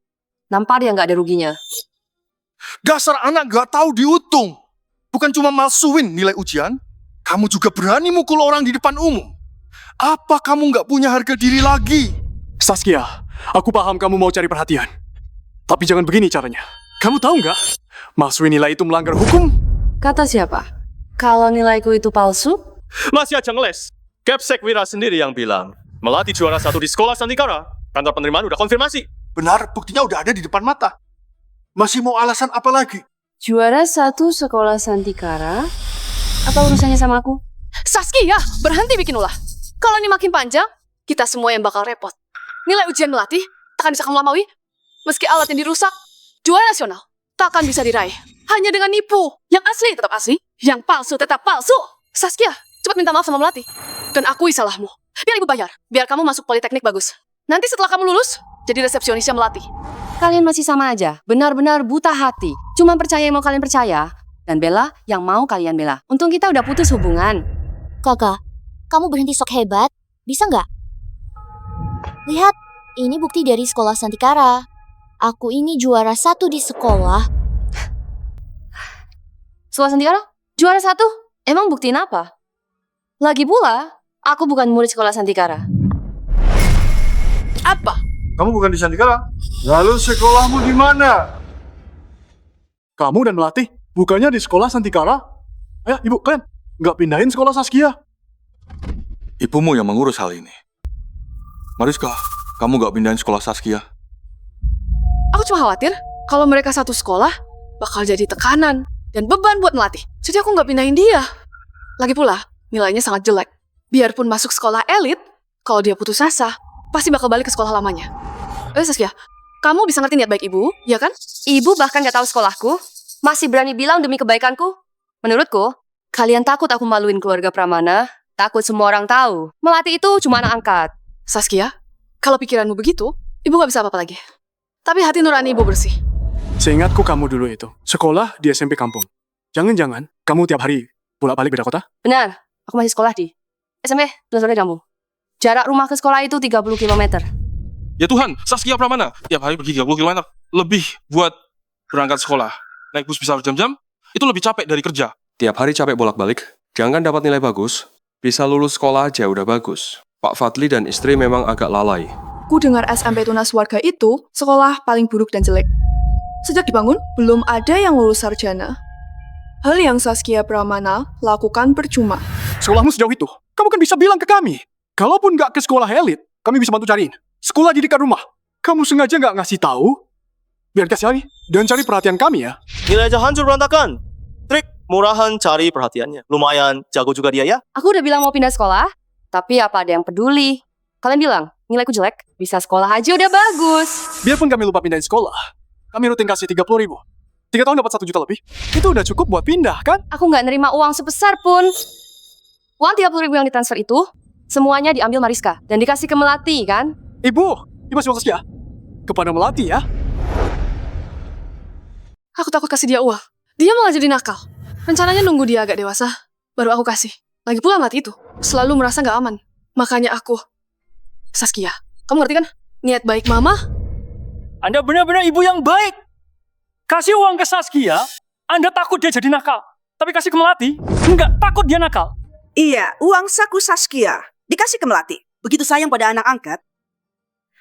Nampak dia nggak ada ruginya. Dasar anak nggak tahu dihitung. Bukan cuma malsuin nilai ujian, kamu juga berani mukul orang di depan umum. Apa kamu nggak punya harga diri lagi? Saskia, aku paham kamu mau cari perhatian. Tapi jangan begini caranya. Kamu tahu nggak? Malsuin nilai itu melanggar hukum. Kata siapa? Kalau nilaiku itu palsu? Masih aja ngeles. Capsek Wira sendiri yang bilang, Melati juara 1 di sekolah Santikara. Kantor penerimaan udah konfirmasi. Benar, buktinya udah ada di depan mata. Masih mau alasan apa lagi? Juara 1 sekolah Santikara? Apa urusannya sama aku? Saskia, berhenti bikin ulah. Kalau ini makin panjang, kita semua yang bakal repot. Nilai ujian Melati takkan bisa kamu lamaui. Meski alat yang dirusak, juara nasional takkan bisa diraih. Hanya dengan nipu. Yang asli tetap asli, yang palsu tetap palsu. Saskia, cepat minta maaf sama Melati. Dan akui salahmu. Biar ibu bayar, biar kamu masuk politeknik bagus. Nanti setelah kamu lulus, jadi resepsionisnya Melati. Kalian masih sama aja, benar-benar buta hati. Cuma percaya yang mau kalian percaya, dan bela yang mau kalian bela. Untung kita udah putus hubungan. Kakak, kamu berhenti sok hebat, bisa nggak? Lihat, ini bukti dari sekolah Santikara. Aku ini juara 1 di sekolah. Sekolah Santikara? Juara 1? Emang buktiin apa? Lagi pula, aku bukan murid sekolah Santikara. Apa? Kamu bukan di Santikara? Lalu sekolahmu di mana? Kamu dan Melati bukannya di sekolah Santikara? Ayo, ibu, kalian nggak pindahin sekolah Saskia? Ibumu yang mengurus hal ini. Mariska, kamu nggak pindahin sekolah Saskia? Aku cuma khawatir kalau mereka satu sekolah bakal jadi tekanan dan beban buat Melati. Jadi aku nggak pindahin dia. Lagi pula, nilainya sangat jelek. Biarpun masuk sekolah elit, kalau dia putus asa, pasti bakal balik ke sekolah lamanya. Saskia, kamu bisa ngerti niat baik ibu, ya kan? Ibu bahkan gak tahu sekolahku, masih berani bilang demi kebaikanku. Menurutku, kalian takut aku maluin keluarga Pramana, takut semua orang tahu. Melati itu cuma anak angkat. Saskia, kalau pikiranmu begitu, ibu gak bisa apa-apa lagi. Tapi hati nurani ibu bersih. Seingatku kamu dulu itu, sekolah di SMP kampung. Jangan-jangan kamu tiap hari bolak-balik beda kota? Benar, aku masih sekolah di SMP Tunas kampung. Jarak rumah ke sekolah itu 30 km. Ya Tuhan, Saskia Pramana tiap hari pergi 30 km. Lebih buat berangkat sekolah. Naik bus bisa berjam-jam, itu lebih capek dari kerja. Tiap hari capek bolak-balik, jangan dapat nilai bagus, bisa lulus sekolah aja udah bagus. Pak Fadli dan istri memang agak lalai. Ku dengar SMP Tunas Warga itu sekolah paling buruk dan jelek. Sejak dibangun, belum ada yang lulus sarjana. Hal yang Saskia Pramana lakukan percuma. Sekolahmu sejauh itu, kamu kan bisa bilang ke kami. Kalaupun nggak ke sekolah elit, kami bisa bantu cariin. Sekolah di dekat rumah. Kamu sengaja nggak ngasih tahu? Biar kasih lagi, dan cari perhatian kami ya. Nilai aja hancur berantakan. Trik murahan cari perhatiannya. Lumayan jago juga dia ya. Aku udah bilang mau pindah sekolah, tapi apa ada yang peduli? Kalian bilang, nilaiku jelek, bisa sekolah aja udah bagus. Biarpun kami lupa pindahin sekolah, kami rutin kasih 30.000. 3 tahun dapat 1 juta lebih. Itu udah cukup buat pindah, kan? Aku nggak nerima uang sebesar pun. Uang 30.000 yang ditransfer itu, semuanya diambil Mariska dan dikasih ke Melati, kan? Ibu masih Saskia? Kepada Melati ya? Aku takut kasih dia uang. Dia malah jadi nakal. Rencananya nunggu dia agak dewasa, baru aku kasih. Lagi pula Melati itu selalu merasa nggak aman. Makanya aku... Saskia, kamu ngerti kan? Niat baik Mama? Anda benar-benar ibu yang baik. Kasih uang ke Saskia, Anda takut dia jadi nakal. Tapi kasih ke Melati, enggak, takut dia nakal. Iya, uang saku Saskia dikasih ke Melati. Begitu sayang pada anak angkat,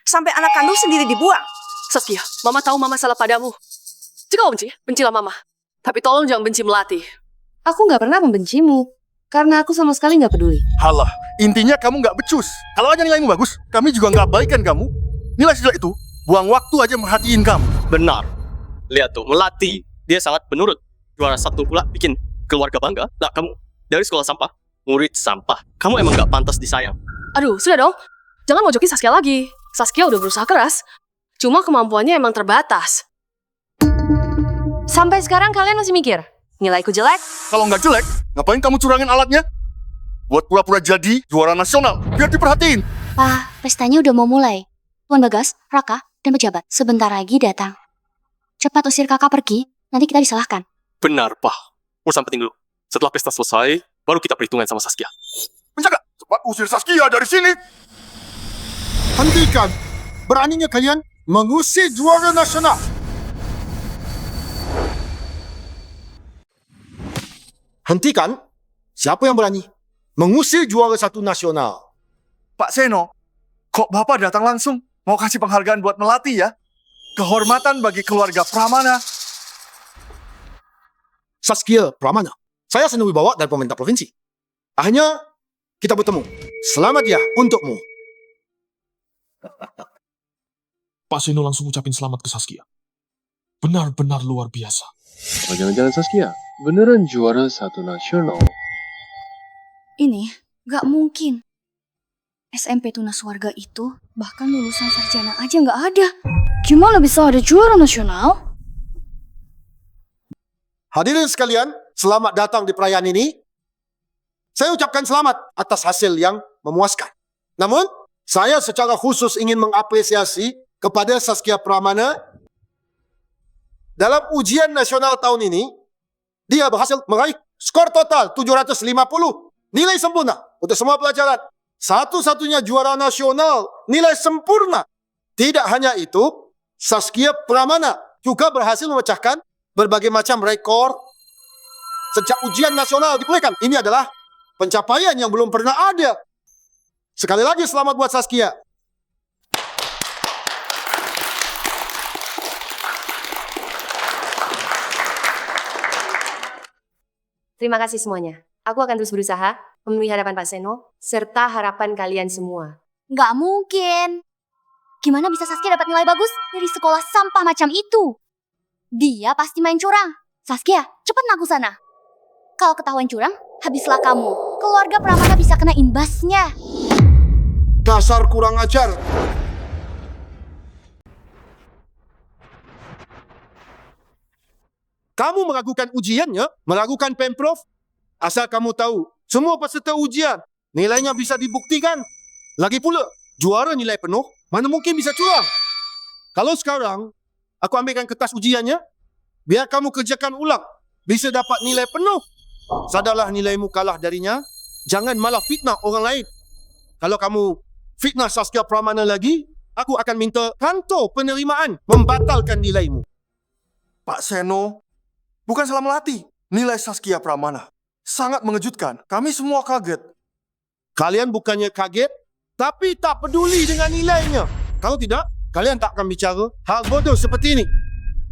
sampai anak kandung sendiri dibuang. Saskia, Mama tahu Mama salah padamu. Jika kau benci, bencilah Mama. Tapi tolong jangan benci Melati. Aku nggak pernah membencimu. Karena aku sama sekali nggak peduli. Halah, intinya kamu nggak becus. Kalau aja nilaimu bagus, kami juga nggak baikan kamu. Nilai jelek itu, buang waktu aja merhatiin kamu. Benar. Lihat tuh, Melati, dia sangat penurut. Juara 1 pula bikin keluarga bangga. Nah, kamu dari sekolah sampah, murid sampah. Kamu emang nggak pantas disayang. Aduh, sudah dong. Jangan mojokin Saskia lagi. Saskia udah berusaha keras. Cuma kemampuannya emang terbatas. Sampai sekarang kalian masih mikir, nilaiku jelek? Kalau nggak jelek, ngapain kamu curangin alatnya? Buat pura-pura jadi juara nasional, biar diperhatiin. Pak, pestanya udah mau mulai. Tuan Bagas, Raka, dan pejabat sebentar lagi datang. Cepat usir kakak pergi, nanti kita disalahkan. Benar, Pak. Urusan penting dulu. Setelah pesta selesai, baru kita perhitungan sama Saskia. Penjaga, cepat usir Saskia dari sini. Hentikan. Beraninya kalian mengusir juara nasional. Hentikan. Siapa yang berani mengusir juara 1 nasional? Pak Seno, kok Bapak datang langsung? Mau kasih penghargaan buat Melati ya? Kehormatan bagi keluarga Pramana. Saskia Pramana. Saya senang dibawa dari pemerintah provinsi. Akhirnya kita bertemu. Selamat ya untukmu. Pak Seno langsung ucapin selamat ke Saskia. Benar-benar luar biasa. Oh, jangan-jangan Saskia beneran juara 1 nasional. Ini gak mungkin. SMP Tunas Warga itu bahkan lulusan sarjana aja gak ada. Gimana bisa ada juara nasional? Hadirin sekalian, selamat datang di perayaan ini. Saya ucapkan selamat atas hasil yang memuaskan. Namun, saya secara khusus ingin mengapresiasi kepada Saskia Pramana. Dalam ujian nasional tahun ini, dia berhasil meraih skor total 750. Nilai sempurna untuk semua pelajaran. Satu-satunya juara nasional, nilai sempurna. Tidak hanya itu, Saskia Pramana juga berhasil memecahkan berbagai macam rekor sejak ujian nasional dipulihkan. Ini adalah pencapaian yang belum pernah ada. Sekali lagi selamat buat Saskia. Terima kasih semuanya. Aku akan terus berusaha memenuhi harapan Pak Seno, serta harapan kalian semua. Gak mungkin. Gimana bisa Saskia dapat nilai bagus dari sekolah sampah macam itu? Dia pasti main curang. Saskia, cepat ngaku sana. Kalau ketahuan curang, habislah kamu. Keluarga Pramana bisa kena imbasnya. Dasar kurang ajar. Kamu meragukan ujiannya, meragukan Pemprov. Asal kamu tahu, semua peserta ujian, nilainya bisa dibuktikan. Lagi pula, juara nilai penuh, mana mungkin bisa curang. Kalau sekarang, aku ambilkan kertas ujiannya, biar kamu kerjakan ulang. Bisa dapat nilai penuh. Sadarlah nilaimu kalah darinya, jangan malah fitnah orang lain. Kalau kamu fitnah Saskia Pramana lagi, aku akan minta kantor penerimaan membatalkan nilaimu. Pak Seno, bukan salah Melati. Nilai Saskia Pramana sangat mengejutkan. Kami semua kaget. Kalian bukannya kaget, tapi tak peduli dengan nilainya. Kalau tidak, kalian tak akan bicara hal bodoh seperti ini.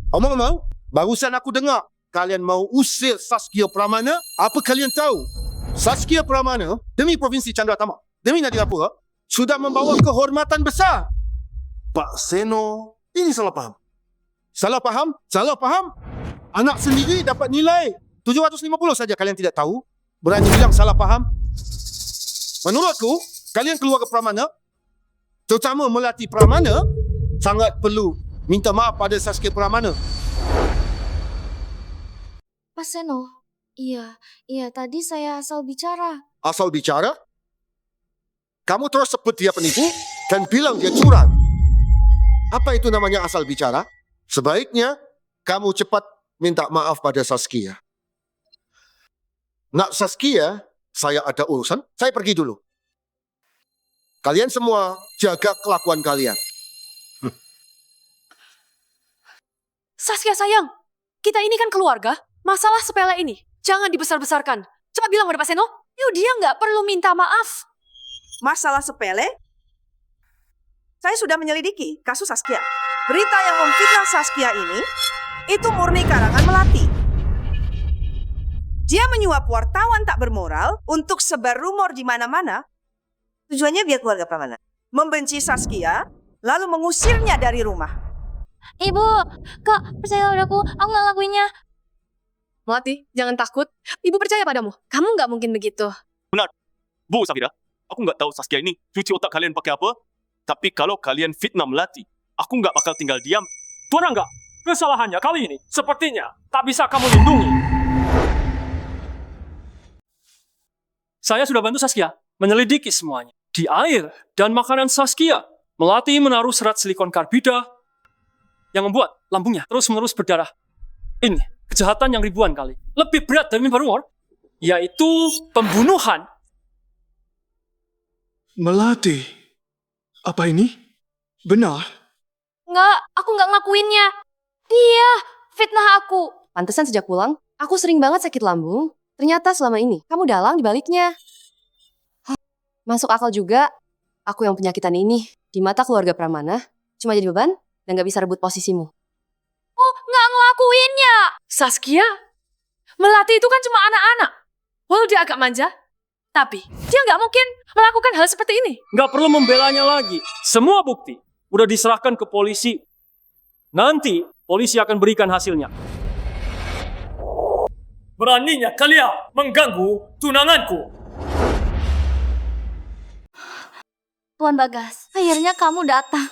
Omong-omong, barusan aku dengar kalian mau usir Saskia Pramana. Apa kalian tahu? Saskia Pramana, demi Provinsi Chandra Tama, demi Nadirapura, sudah membawa kehormatan besar. Pak Seno, ini salah paham. Salah paham? Salah paham? Anak sendiri dapat nilai 750 saja kalian tidak tahu. Berani bilang salah paham? Menurutku, kalian keluarga Pramana, terutama Melati Pramana, sangat perlu minta maaf pada Saskia Pramana. Pak Seno, iya tadi saya asal bicara. Asal bicara? Kamu terus sebut dia penipu dan bilang dia curang. Apa itu namanya asal bicara? Sebaiknya kamu cepat minta maaf pada Saskia. Nak Saskia, saya ada urusan, saya pergi dulu. Kalian semua jaga kelakuan kalian. Saskia sayang, kita ini kan keluarga. Masalah sepele ini, jangan dibesar-besarkan. Cepat bilang pada Pak Seno, yuk dia nggak perlu minta maaf. Masalah sepele? Saya sudah menyelidiki kasus Saskia. Berita yang memfitnah Saskia ini, itu murni karangan Melati. Dia menyuap wartawan tak bermoral untuk sebar rumor di mana-mana. Tujuannya biar keluarga Pramana membenci Saskia, lalu mengusirnya dari rumah. Ibu, Kak, percaya padaku, aku nggak lakuinnya. Melati, jangan takut. Ibu percaya padamu. Kamu nggak mungkin begitu. Benar. Bu Safira, aku nggak tahu Saskia ini cuci otak kalian pakai apa. Tapi kalau kalian fitnah Melati, aku nggak bakal tinggal diam. Tuan Rangga, kesalahannya kali ini sepertinya tak bisa kamu lindungi. Saya sudah bantu Saskia menyelidiki semuanya. Di air dan makanan Saskia, Melati menaruh serat silikon karbida yang membuat lambungnya terus-menerus berdarah. Ini kejahatan yang ribuan kali. Lebih berat dari mimbar rumor, yaitu pembunuhan. Melati, apa ini? Benar? Nggak, aku nggak ngelakuinnya. Dia fitnah aku. Pantesan sejak pulang, aku sering banget sakit lambung. Ternyata selama ini, kamu dalang dibaliknya. Masuk akal juga, aku yang penyakitan ini. Di mata keluarga Pramana, cuma jadi beban dan gak bisa rebut posisimu. Oh, nggak ngelakuinnya. Saskia, Melati itu kan cuma anak-anak. Walau dia agak manja, tapi dia nggak mungkin melakukan hal seperti ini. Nggak perlu membelanya lagi. Semua bukti udah diserahkan ke polisi. Nanti polisi akan berikan hasilnya. Beraninya kalian mengganggu tunanganku. Tuan Bagas, akhirnya kamu datang.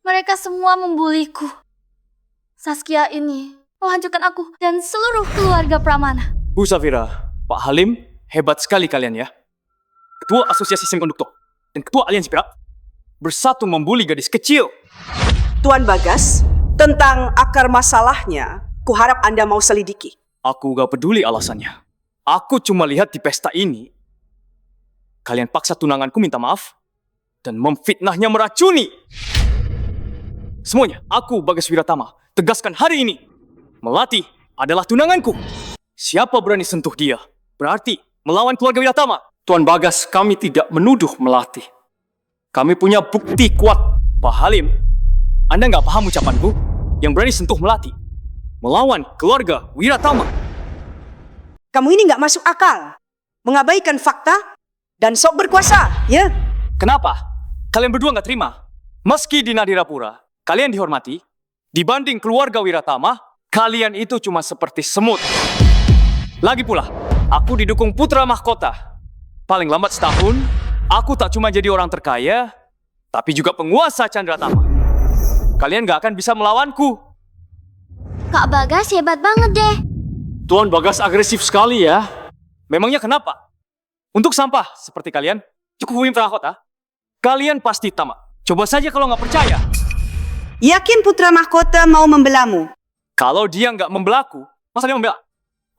Mereka semua membuliku. Saskia ini menghancurkan aku dan seluruh keluarga Pramana. Bu Safira, Pak Halim, hebat sekali kalian ya. Ketua Asosiasi Semikonduktor dan Ketua Aliansi Perak bersatu membuli gadis kecil. Tuan Bagas, tentang akar masalahnya, kuharap Anda mau selidiki. Aku gak peduli alasannya. Aku cuma lihat di pesta ini, kalian paksa tunanganku minta maaf dan memfitnahnya meracuni. Semuanya, aku Bagas Wiratama tegaskan hari ini, Melati adalah tunanganku. Siapa berani sentuh dia, berarti melawan keluarga Wiratama. Tuan Bagas, kami tidak menuduh Melati. Kami punya bukti kuat. Pak Halim, Anda nggak paham ucapanku? Yang berani sentuh Melati, melawan keluarga Wiratama. Kamu ini nggak masuk akal. Mengabaikan fakta dan sok berkuasa, ya? Kenapa? Kalian berdua nggak terima? Meski di Nadirapura, kalian dihormati. Dibanding keluarga Wiratama, kalian itu cuma seperti semut. Lagi pula, aku didukung putra mahkota. Paling lambat setahun, aku tak cuma jadi orang terkaya, tapi juga penguasa Chandratama. Kalian gak akan bisa melawanku. Kak Bagas hebat banget deh. Tuan Bagas agresif sekali ya. Memangnya kenapa? Untuk sampah seperti kalian, cukup huim terakota. Kalian pasti tamak. Coba saja kalau nggak percaya. Yakin putra mahkota mau membelamu? Kalau dia nggak membelaku, masa dia membela?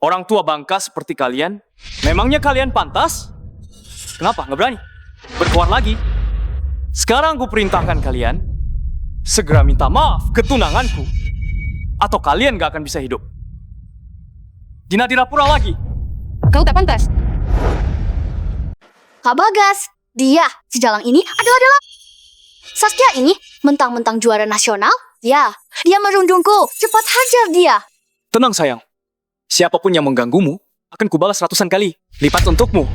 Orang tua bangka seperti kalian, memangnya kalian pantas? Kenapa nggak berani? Berkuar lagi. Sekarang aku perintahkan kalian, segera minta maaf ke tunanganku. Atau kalian nggak akan bisa hidup. Di Nadirapura lagi. Kau tak pantas. Kak Bagas, dia, si Jalang ini adalah Saskia ini mentang-mentang juara nasional. Ya, dia merundungku. Cepat hajar dia. Tenang sayang. Siapapun yang mengganggumu, akan kubalas ratusan kali. Lipat untukmu.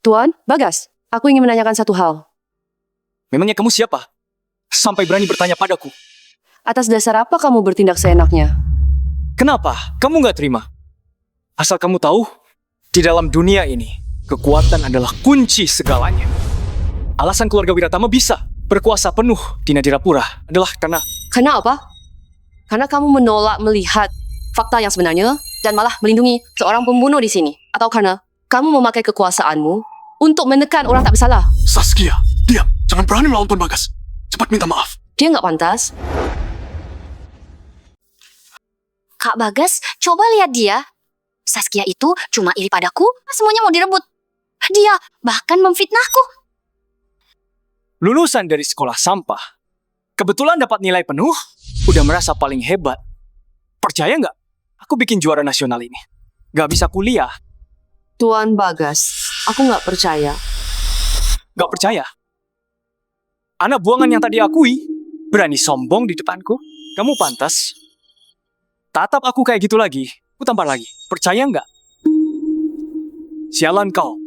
Tuan Bagas, aku ingin menanyakan satu hal. Memangnya kamu siapa? Sampai berani bertanya padaku. Atas dasar apa kamu bertindak seenaknya? Kenapa? Kamu nggak terima? Asal kamu tahu, di dalam dunia ini, kekuatan adalah kunci segalanya. Alasan keluarga Wiratama bisa berkuasa penuh di Nadirapura adalah karena... Karena apa? Karena kamu menolak melihat fakta yang sebenarnya dan malah melindungi seorang pembunuh di sini. Atau karena kamu memakai kekuasaanmu untuk menekan orang tak bersalah. Saskia, diam. Jangan berani melawan Tuan Bagas. Cepat minta maaf. Dia nggak pantas. Kak Bagas, coba lihat dia. Saskia itu cuma iri padaku, semuanya mau direbut. Dia bahkan memfitnahku. Lulusan dari sekolah sampah, kebetulan dapat nilai penuh, udah merasa paling hebat. Percaya nggak? Aku bikin juara nasional ini. Nggak bisa kuliah. Tuan Bagas, aku nggak percaya. Nggak percaya? Anak buangan yang tadi akui, berani sombong di depanku. Kamu pantas. Tatap aku kayak gitu lagi, aku tampar lagi. Percaya nggak? Sialan kau.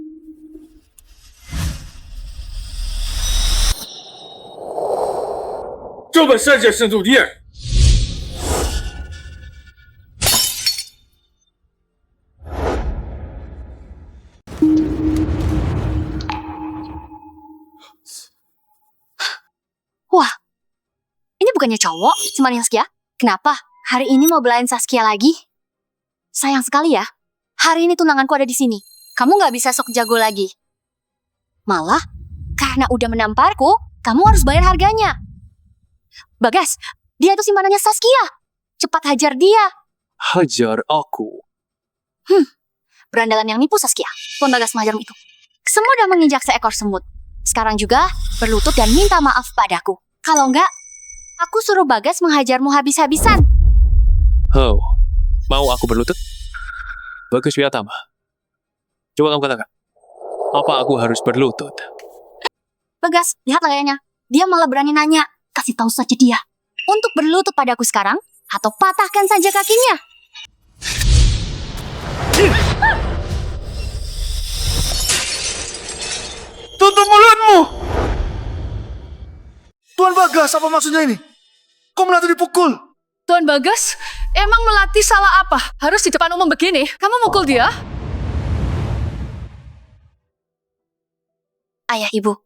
Coba saja sentuh dia. Wah, ini bukannya cowok, cuman Saskia. Kenapa? Hari ini mau belain Saskia lagi? Sayang sekali ya, hari ini tunanganku ada di sini. Kamu nggak bisa sok jago lagi. Malah, karena udah menamparku, kamu harus bayar harganya. Bagas, dia itu simpanannya Saskia. Cepat hajar dia. Hajar aku. Berandalan yang nipu Saskia. Tuan Bagas mengajarmu itu. Semua udah menginjak seekor semut. Sekarang juga berlutut dan minta maaf padaku. Kalau enggak, aku suruh Bagas menghajarmu habis-habisan. Oh, mau aku berlutut? Bagus Wiyatama. Coba kamu katakan, apa aku harus berlutut? Bagas, lihat gayanya. Dia malah berani nanya. Kasih tahu saja dia. Untuk berlutut padaku sekarang, atau patahkan saja kakinya. Tutup mulutmu! Tuan Bagas, apa maksudnya ini? Kok Melati dipukul? Tuan Bagas, emang Melati salah apa? Harus di depan umum begini? Kamu mukul dia? Ayah ibu,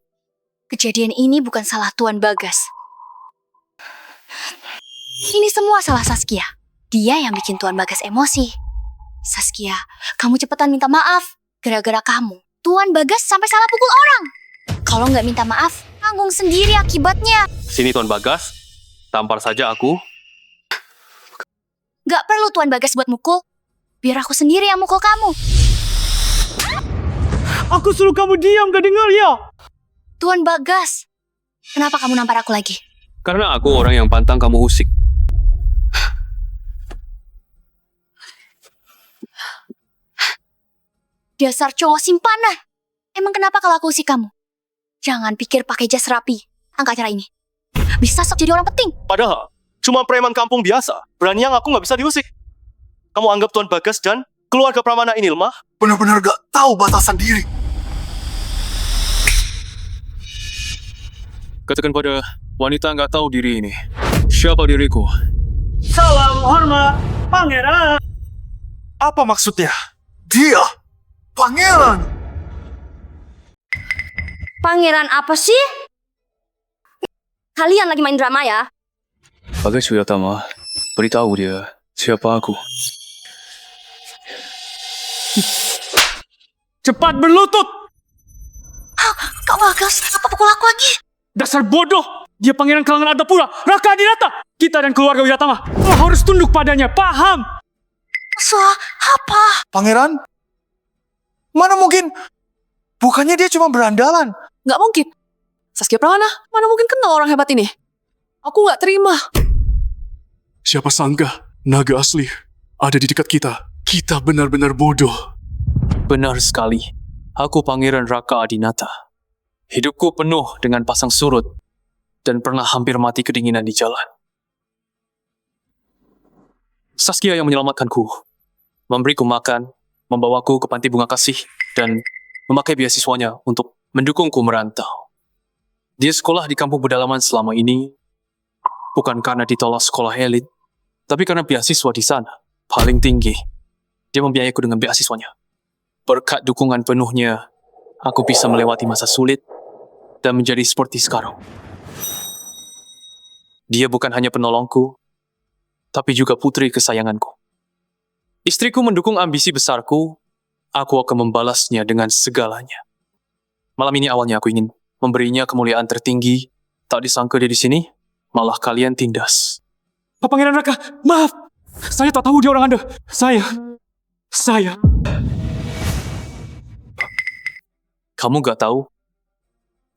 kejadian ini bukan salah Tuan Bagas. Ini semua salah Saskia. Dia yang bikin Tuan Bagas emosi. Saskia, kamu cepetan minta maaf. Gara-gara kamu, Tuan Bagas sampai salah pukul orang. Kalau nggak minta maaf, tanggung sendiri akibatnya. Sini Tuan Bagas, tampar saja aku. Nggak perlu Tuan Bagas buat mukul. Biar aku sendiri yang mukul kamu. Aku suruh kamu diam, gak dengar ya? Tuan Bagas, kenapa kamu nampar aku lagi? Karena aku orang yang pantang kamu usik. Dasar cowok simpanan. Emang kenapa kalau aku usik kamu? Jangan pikir pakai jas rapi. Angkat cara ini. Bisa sok jadi orang penting. Padahal, cuma preman kampung biasa. Berani yang aku nggak bisa diusik. Kamu anggap Tuan Bagas dan keluarga Pramana ini lemah? Benar-benar gak tahu batasan diri. Katakan pada wanita nggak tahu diri ini. Siapa diriku? Salam hormat, Pangeran. Apa maksudnya? Dia, Pangeran. Pangeran apa sih? Kalian lagi main drama ya? Bagas Wiyatama, beritahu dia siapa aku. Cepat berlutut! Kak Bagas, apa pukul aku lagi? Dasar bodoh! Dia pangeran kalangan Ardapura, Raka Adinata! Kita dan keluarga Wiyatama harus tunduk padanya, paham? Apa? Pangeran? Mana mungkin? Bukannya dia cuma berandalan. Nggak mungkin. Saskia Pramana, mana mungkin kenal orang hebat ini? Aku nggak terima. Siapa sangka naga asli ada di dekat kita. Kita benar-benar bodoh. Benar sekali. Aku Pangeran Raka Adinata. Hidupku penuh dengan pasang surut dan pernah hampir mati kedinginan di jalan. Saskia yang menyelamatkanku, memberiku makan, membawaku ke panti bunga kasih, dan memakai beasiswanya untuk mendukungku merantau. Dia sekolah di kampung pedalaman selama ini, bukan karena ditolak sekolah elit, tapi karena beasiswa di sana paling tinggi. Dia membiayaiku dengan beasiswanya. Berkat dukungan penuhnya, aku bisa melewati masa sulit dan menjadi seperti sekarang. Dia bukan hanya penolongku, tapi juga putri kesayanganku. Istriku mendukung ambisi besarku, aku akan membalasnya dengan segalanya. Malam ini awalnya aku ingin memberinya kemuliaan tertinggi, tak disangka dia di sini, malah kalian tindas. Pak Pangeran Raka, maaf! Saya tak tahu dia orang Anda. Saya... Kamu gak tahu?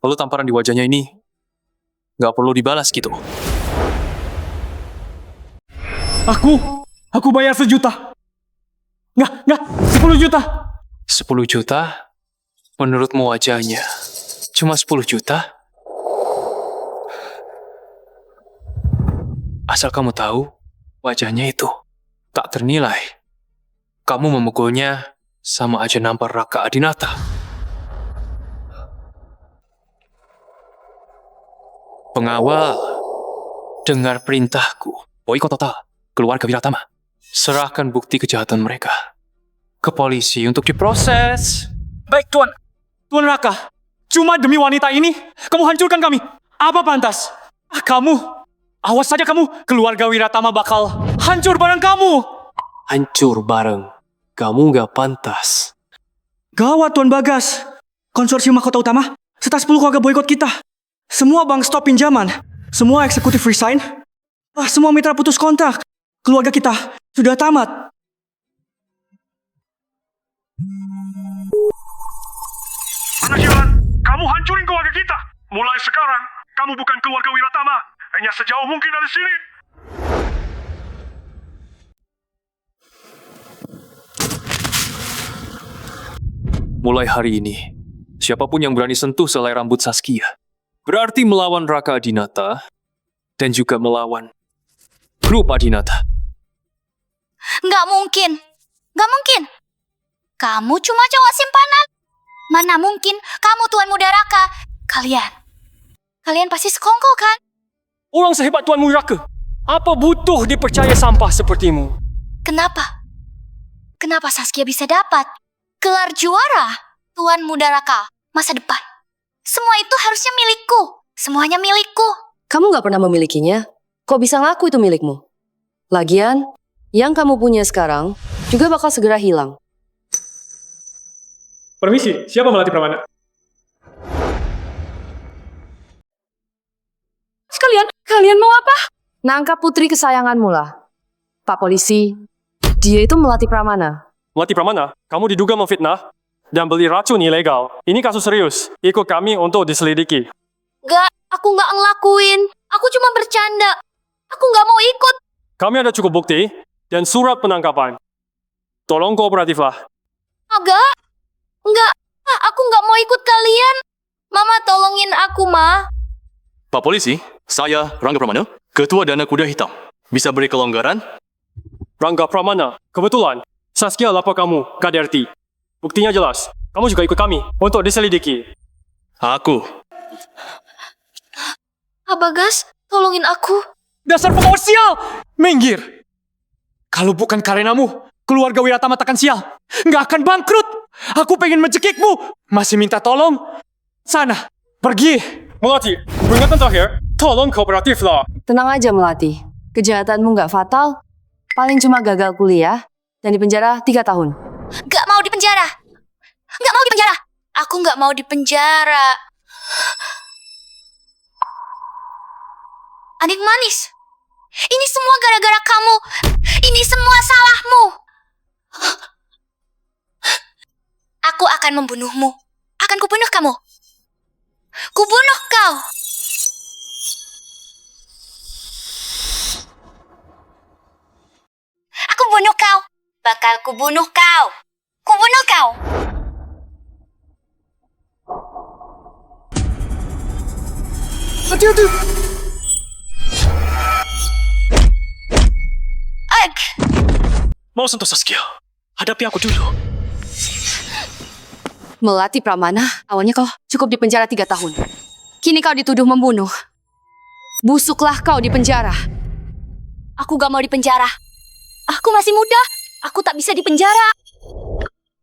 Lalu tamparan di wajahnya ini gak perlu dibalas gitu. Aku bayar 1 juta. Nggak, 10 juta. 10 juta? Menurutmu wajahnya cuma 10 juta? Asal kamu tahu, wajahnya itu tak ternilai. Kamu memukulnya sama aja nampar Raka Adinata. Pengawal, dengar perintahku. Boikot total keluarga Wiratama. Serahkan bukti kejahatan mereka ke polisi untuk diproses. Baik, Tuan. Tuan Raka, cuma demi wanita ini, kamu hancurkan kami. Apa pantas? Kamu, awas saja kamu, keluarga Wiratama bakal hancur bareng kamu. Hancur bareng. Kamu gak pantas. Gawat Tuan Bagas. Konsorsium Mahkota Utama serta 10 keluarga boikot kita. Semua bank stop pinjaman. Semua eksekutif resign. Semua mitra putus kontrak. Keluarga kita sudah tamat. Anak sialan, kamu hancurin keluarga kita. Mulai sekarang, kamu bukan keluarga Wiratama. Hanya sejauh mungkin dari sini. Mulai hari ini, siapapun yang berani sentuh selai rambut Saskia, berarti melawan Raka Adinata dan juga melawan grup Adinata. Nggak mungkin. Nggak mungkin. Kamu cuma cowok simpanan. Mana mungkin kamu Tuan Muda Raka. Kalian pasti sekongkol kan? Orang sehebat Tuan Muda Raka, apa butuh dipercaya sampah sepertimu? Kenapa? Kenapa Saskia bisa dapat gelar juara Tuan Muda Raka masa depan? Semua itu harusnya milikku. Semuanya milikku. Kamu gak pernah memilikinya. Kok bisa ngaku itu milikmu? Lagian, yang kamu punya sekarang juga bakal segera hilang. Permisi, siapa Melati Pramana? Kalian mau apa? Nangkap putri kesayanganmu lah. Pak polisi, dia itu Melati Pramana. Melati Pramana, kamu diduga memfitnah dan beli racun ilegal. Ini kasus serius. Ikut kami untuk diselidiki. Nggak, aku nggak ngelakuin. Aku cuma bercanda. Aku nggak mau ikut. Kami ada cukup bukti dan surat penangkapan. Tolong kooperatiflah. Enggak. Aku nggak mau ikut kalian. Mama tolongin aku, Ma. Pak Polisi, saya Rangga Pramana, Ketua Dana Kuda Hitam. Bisa beri kelonggaran? Rangga Pramana, kebetulan Saskia lapor kamu, KDRT. Buktinya jelas. Kamu juga ikut kami untuk diselidiki. Aku. Bagas, tolongin aku. Dasar pengawal sial! Minggir! Kalau bukan karenamu, keluarga Wiratama takkan sial. Nggak akan bangkrut. Aku pengen mencekikmu. Masih minta tolong? Sana, pergi. Melati, peringatan terakhir, tolong kooperatiflah. Tenang aja Melati. Kejahatanmu nggak fatal. Paling cuma gagal kuliah dan dipenjara 3 tahun. Nggak mau dipenjara. Nggak mau dipenjara. Aku nggak mau dipenjara. Adik manis, ini semua gara-gara kamu. Ini semua salahmu. Aku akan membunuhmu. Akan kubunuh kamu. Kubunuh kau. Aku bunuh kau. Bakal kubunuh kau. Kubunuh kau. Hati-hati. Mau sentuh Saskia? Hadapi aku dulu. Melati Pramana, awalnya kau cukup dipenjara 3 tahun. Kini kau dituduh membunuh. Busuklah kau di penjara. Aku gak mau dipenjara. Aku masih muda. Aku tak bisa dipenjara.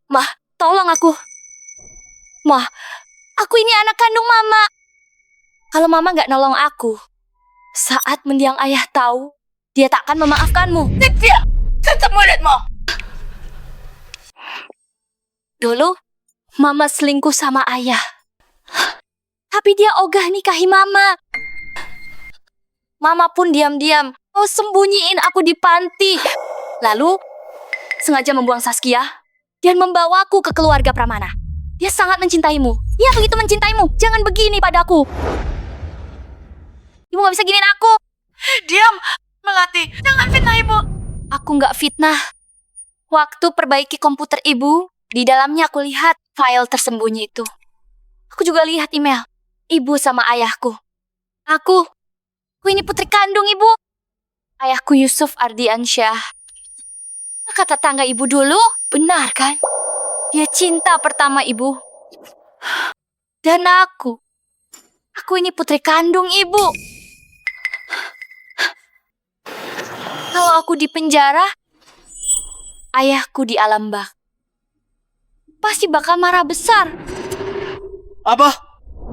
Mah, tolong aku. Mah, aku ini anak kandung Mama. Kalau Mama gak nolong aku, saat mendiang ayah tahu, dia tak akan memaafkanmu. Tidak! Tutup mulutmu! Dulu, Mama selingkuh sama ayah. Tapi dia ogah nikahi Mama. Mama pun diam-diam mau sembunyiin aku di panti. Lalu, sengaja membuang Saskia dan membawaku ke keluarga Pramana. Dia sangat mencintaimu. Dia begitu mencintaimu. Jangan begini padaku. Ibu gak bisa giniin aku. Diam, Melati. Jangan fitnah ibu. Aku nggak fitnah. Waktu perbaiki komputer ibu, di dalamnya aku lihat file tersembunyi itu. Aku juga lihat email ibu sama ayahku. Aku ini putri kandung ibu. Ayahku Yusuf Ardiansyah. Kata tangga ibu dulu, benar kan? Dia cinta pertama ibu. Dan aku ini putri kandung ibu. Kalau aku di penjara, ayahku di alam bak. Pasti bakal marah besar. Abah,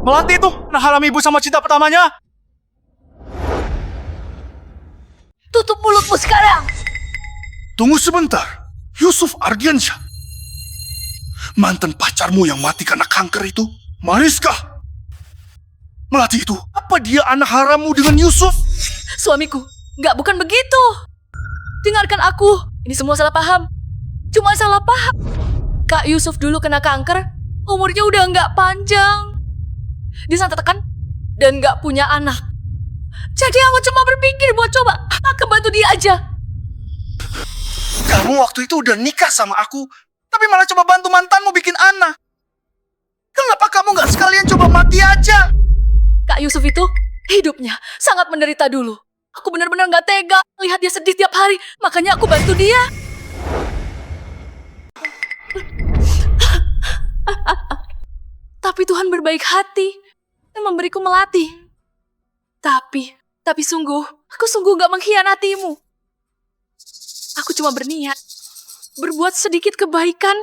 Melati itu nah haram ibu sama cinta pertamanya. Tutup mulutmu sekarang. Tunggu sebentar. Yusuf Ardiansyah. Mantan pacarmu yang mati karena kanker itu, Mariska. Melati itu, apa dia anak harammu dengan Yusuf? Suamiku, bukan begitu. Dengarkan aku, ini semua salah paham. Cuma salah paham. Kak Yusuf dulu kena kanker, umurnya udah nggak panjang. Dia sangat tertekan dan nggak punya anak. Jadi aku cuma berpikir buat coba bantu dia aja. Kamu waktu itu udah nikah sama aku, tapi malah coba bantu mantanmu bikin anak. Kenapa kamu nggak sekalian coba mati aja? Kak Yusuf itu hidupnya sangat menderita dulu. Aku benar-benar nggak tega lihat dia sedih tiap hari, makanya aku bantu dia. Tapi Tuhan berbaik hati dan memberiku Melati. Tapi sungguh, aku sungguh nggak mengkhianatimu. Aku cuma berniat berbuat sedikit kebaikan,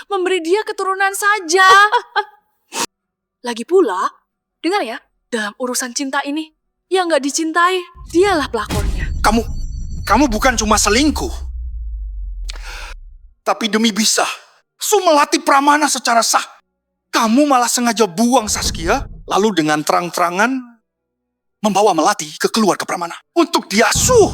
memberi dia keturunan saja. Lagi pula, dengar ya, dalam urusan cinta ini, yang nggak dicintai, dialah pelakornya. Kamu bukan cuma selingkuh. Tapi demi bisa Melati Pramana secara sah, kamu malah sengaja buang Saskia, lalu dengan terang-terangan membawa Melati ke keluarga Pramana untuk diasuh.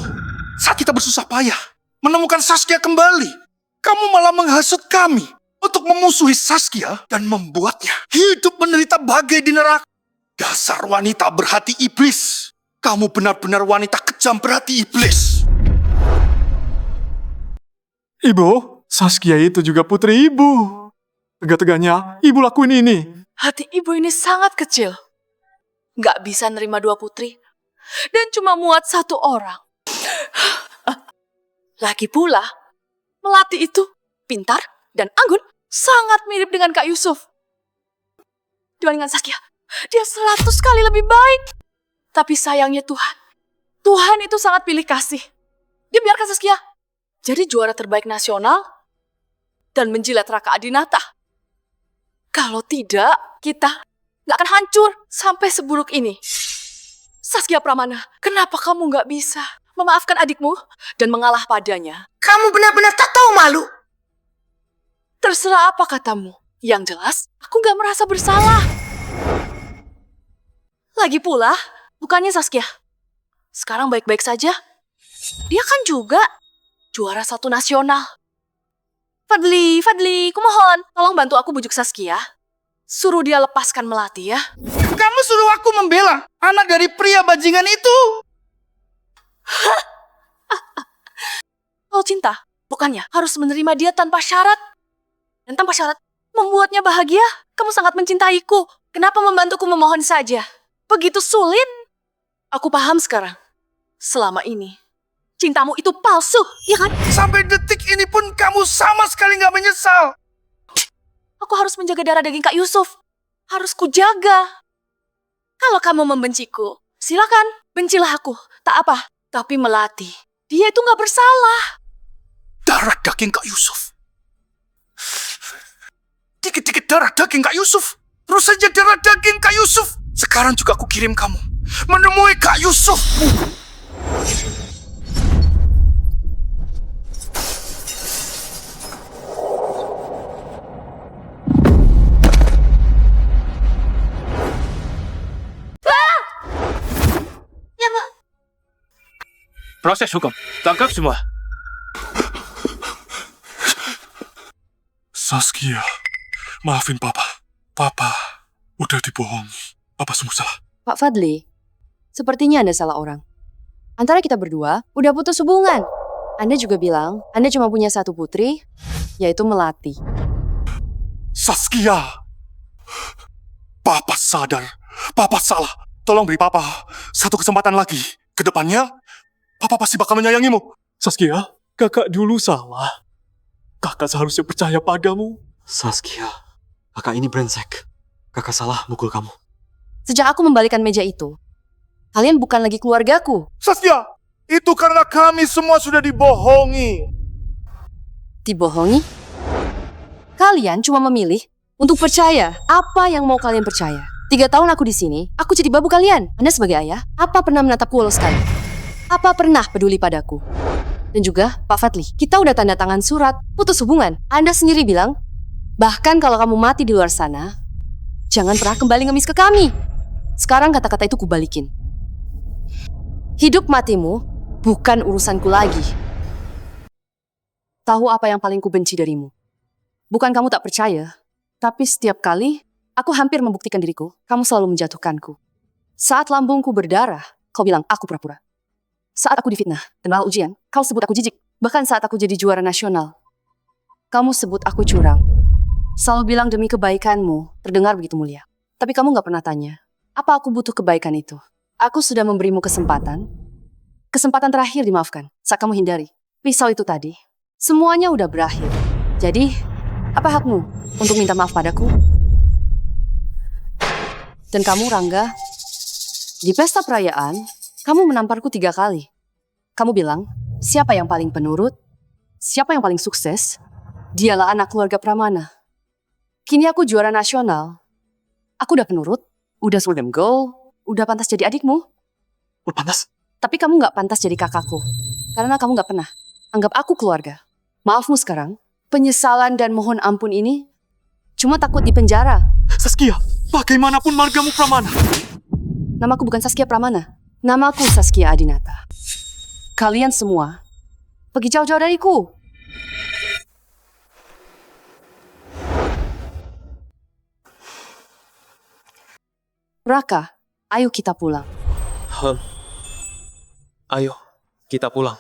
Saat kita bersusah payah menemukan Saskia kembali, kamu malah menghasut kami untuk memusuhi Saskia dan membuatnya hidup menderita bagai di neraka. Dasar wanita berhati iblis. Kamu benar-benar wanita kejam berhati iblis. Ibu, Saskia itu juga putri ibu. Tega-teganya ibu lakuin ini. Hati ibu ini sangat kecil. Nggak bisa nerima dua putri. Dan cuma muat satu orang. Lagi pula, Melati itu pintar dan anggun. Sangat mirip dengan Kak Yusuf. Dibandingkan Saskia, dia 100 kali lebih baik. Tapi sayangnya Tuhan itu sangat pilih kasih. Dia biarkan Saskia jadi juara terbaik nasional dan menjilat Raka Adinata. Kalau tidak, kita nggak akan hancur sampai seburuk ini. Saskia Pramana, kenapa kamu nggak bisa memaafkan adikmu dan mengalah padanya? Kamu benar-benar tak tahu malu. Terserah apa katamu. Yang jelas, aku nggak merasa bersalah. Lagi pula, bukannya Saskia sekarang baik-baik saja? Dia kan juga juara 1 nasional. Fadli, kumohon, tolong bantu aku bujuk Saskia. Suruh dia lepaskan Melati ya. Kamu suruh aku membela anak dari pria bajingan itu. Kalau cinta, bukannya harus menerima dia tanpa syarat. Dan tanpa syarat membuatnya bahagia. Kamu sangat mencintaiku. Kenapa membantuku memohon saja? Begitu sulit. Aku paham sekarang. Selama ini, cintamu itu palsu, ya kan? Sampai detik ini pun kamu sama sekali nggak menyesal. Aku harus menjaga darah daging Kak Yusuf. Harus kujaga. Kalau kamu membenciku, silakan, bencilah aku. Tak apa. Tapi Melati, dia itu nggak bersalah. Darah daging Kak Yusuf. Dikit-dikit darah daging Kak Yusuf. Terus saja darah daging Kak Yusuf. Sekarang juga aku kirim kamu menemui Kak Yusuf. Proses hukum. Tangkap semua. Saskia, maafin Papa. Papa udah dibohongi. Papa sungguh salah. Pak Fadli, sepertinya Anda salah orang. Antara kita berdua udah putus hubungan. Anda juga bilang Anda cuma punya satu putri, yaitu Melati. Saskia! Papa sadar. Papa salah. Tolong beri Papa satu kesempatan lagi. Kedepannya, Papa pasti bakal menyayangimu. Saskia, kakak dulu salah. Kakak seharusnya percaya padamu. Saskia, kakak ini brengsek. Kakak salah mukul kamu. Sejak aku membalikan meja itu, kalian bukan lagi keluargaku. Saskia, itu karena kami semua sudah dibohongi. Dibohongi? Kalian cuma memilih untuk percaya apa yang mau kalian percaya. 3 tahun aku di sini, aku jadi babu kalian. Anda sebagai ayah, apa pernah menatapku walau sekali? Apa pernah peduli padaku? Dan juga Pak Fadli, kita udah tanda tangan surat putus hubungan. Anda sendiri bilang, bahkan kalau kamu mati di luar sana, jangan pernah kembali ngemis ke kami. Sekarang kata-kata itu kubalikin. Hidup matimu bukan urusanku lagi. Tahu apa yang paling kubenci darimu? Bukan kamu tak percaya, tapi setiap kali aku hampir membuktikan diriku, kamu selalu menjatuhkanku. Saat lambungku berdarah, kau bilang aku pura-pura. Saat aku difitnah dan malah ujian, kau sebut aku jijik. Bahkan saat aku jadi juara nasional, kamu sebut aku curang. Selalu bilang demi kebaikanmu, terdengar begitu mulia. Tapi kamu gak pernah tanya, apa aku butuh kebaikan itu? Aku sudah memberimu kesempatan. Kesempatan terakhir dimaafkan saat kamu hindari. Pisau itu tadi, semuanya udah berakhir. Jadi, apa hakmu untuk minta maaf padaku? Dan kamu, Rangga, di pesta perayaan, kamu menamparku 3 kali. Kamu bilang, siapa yang paling penurut, siapa yang paling sukses, dialah anak keluarga Pramana. Kini aku juara nasional. Aku udah penurut, udah Sultan Goal, udah pantas jadi adikmu. Pantas? Tapi kamu gak pantas jadi kakakku. Karena kamu gak pernah anggap aku keluarga. Maafmu sekarang, penyesalan dan mohon ampun ini cuma takut di penjara. Saskia, bagaimanapun margamu Pramana. Namaku bukan Saskia Pramana. Namaku Saskia Adinata. Kalian semua pergi jauh-jauh dariku. Raka, ayo kita pulang. Ayo, kita pulang.